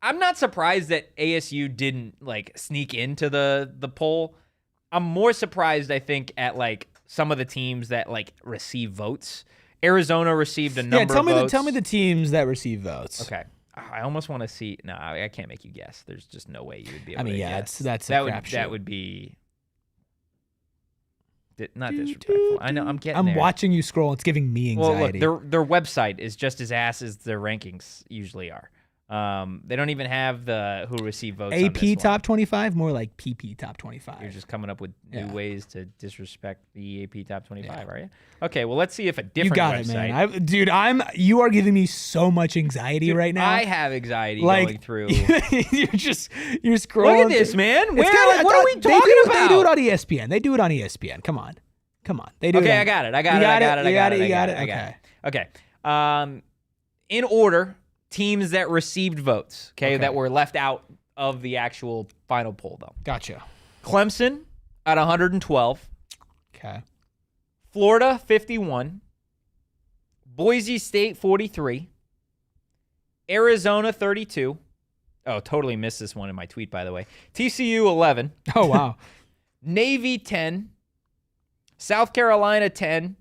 I'm not surprised that ASU didn't like sneak into the poll. I'm more surprised, I think, at like some of the teams that like receive votes. Arizona received a number of votes. Tell me the teams that receive votes. Okay. I almost want to see. No, I can't make you guess. There's just no way you would be able I mean, to yeah, guess. that's a that would crapshoot. that would be not disrespectful. I know I'm getting I'm there. watching you scroll. It's giving me anxiety. Well, look, their website is just as ass as their rankings usually are. They don't even have the who receive votes. on AP this top one. 25, more like PP top 25. You're just coming up with Yeah. new ways to disrespect the AP top 25, are you? Okay, well, let's see if a You different got website. it, man. You are giving me so much anxiety right now. I have anxiety like, going through. you're scrolling. Look at this, man. It's Where? kinda- Like, what are we they talking do, about? They do it on ESPN. They do it on ESPN. Come on. They do it. Okay, on- I got it. You got it. I got it. Okay. In order, teams that received votes, okay, that were left out of the actual final poll, though. Gotcha. Clemson at 112. Okay. Florida, 51. Boise State, 43. Arizona, 32. Oh, totally missed this one in my tweet, by the way. TCU, 11. Oh, wow. Navy, 10. South Carolina, 10.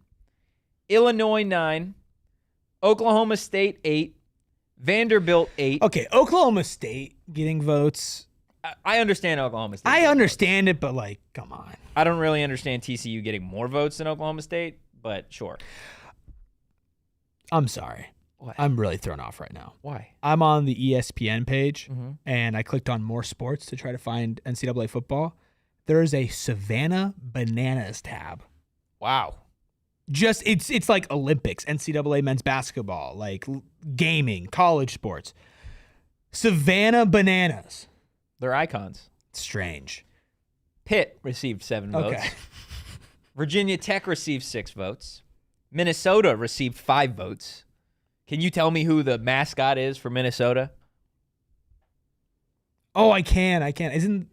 Illinois, 9. Oklahoma State, 8. Vanderbilt, 8. Okay, Oklahoma State getting votes. I understand Oklahoma State. I understand it, but like, come on. I don't really understand TCU getting more votes than Oklahoma State, but sure. I'm sorry. What? I'm really thrown off right now. Why? I'm on the ESPN page, Mm-hmm. and I clicked on more sports to try to find NCAA football. There is a Savannah Bananas tab. Wow. Just it's like Olympics, NCAA men's basketball, like gaming, college sports. Savannah Bananas. They're icons. Strange. Pitt received 7 votes. Okay. Virginia Tech received 6 votes. Minnesota received 5 votes. Can you tell me who the mascot is for Minnesota? Oh, I can.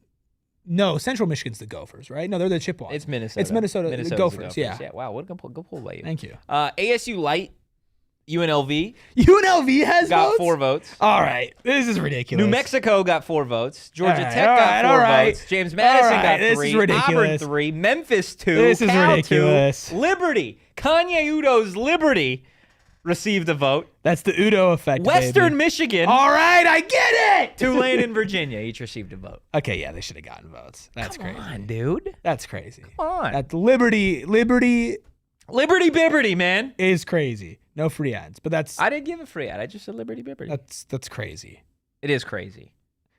No, Central Michigan's the Gophers, right? No, they're the Chippewas. It's Minnesota. It's Minnesota. The Minnesota's Gophers, the yeah. Wow, what a good pull by you. Thank you. ASU Light, UNLV UNLV has got votes? 4 votes. All right. This is ridiculous. New Mexico got 4 votes. Georgia All right, Tech all got right, 4 all right. votes. James Madison All right, got this 3. is ridiculous. Auburn 3. Memphis 2. This is Cal ridiculous. 2. Liberty. Kanye Udo's Liberty received a vote. That's the Udo effect. Western baby. Michigan. All right, I get it. Tulane and Virginia each received a vote. Okay, yeah, they should have gotten votes. That's Come crazy. on, dude. That's crazy. Come on. That Liberty Liberty Bibberty, man. is crazy. No free ads, but that's I didn't give a free ad. I just said Liberty Bibberty. that's crazy. It is crazy.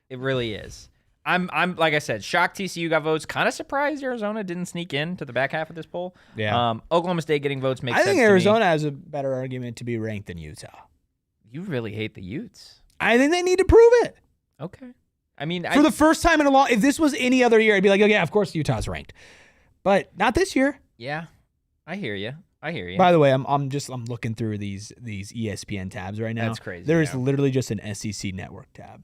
It really is. I'm like I said, shocked TCU got votes. Kind of surprised Arizona didn't sneak in to the back half of this poll. Yeah. Oklahoma State getting votes makes I sense think to me. Arizona has a better argument to be ranked than Utah. You really hate the Utes. I think they need to prove it. Okay. I mean, For the first time in a long, if this was any other year, I'd be like, oh yeah, of course Utah's ranked, but not this year. Yeah, I hear you. By the way, I'm looking through these ESPN tabs right now. That's crazy. There is literally just an SEC network tab.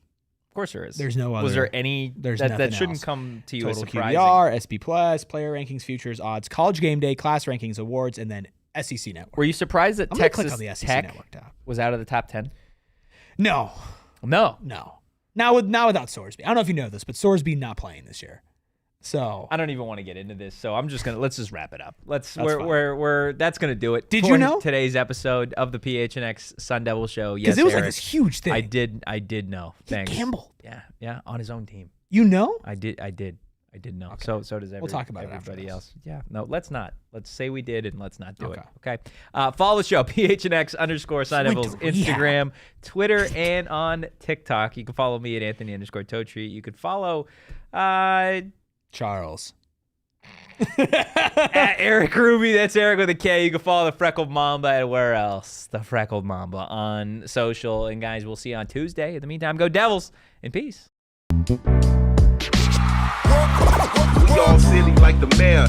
Of course there is. There's no other. Was there any? There's that nothing shouldn't else. come to you Total as surprising. QBR, SP Plus, player rankings, futures, odds, college game day, class rankings, awards, and then SEC network. Were you surprised that I'm gonna Texas click on the SEC Tech network tab. was out of the top 10? No. No. Now without Sorsby. I don't know if you know this, but Sorsby not playing this year. So I don't even want to get into this, so I'm just let's just wrap it up. That's fine. gonna do it. Did for you know today's episode of the PHNX Sun Devils Show? Yes, because it was like Erik, this huge thing. I did know. He Thanks. gambled. Yeah, on his own team. You know? I did know. Okay. So does We'll talk about it after everybody this. else. Yeah. No, let's not. Let's say we did and let's not do Okay. it. Okay. Follow the show, PHNX_Sun Devils, Instagram, Twitter, and on TikTok. You can follow me at Anthony_Totri. You can follow Charles. at Erik Ruby. That's Erik with a K. You can follow the Freckled Mamba at where else? The Freckled Mamba on social. And guys, we'll see you on Tuesday. In the meantime, go Devils and peace. We all silly like the mayor.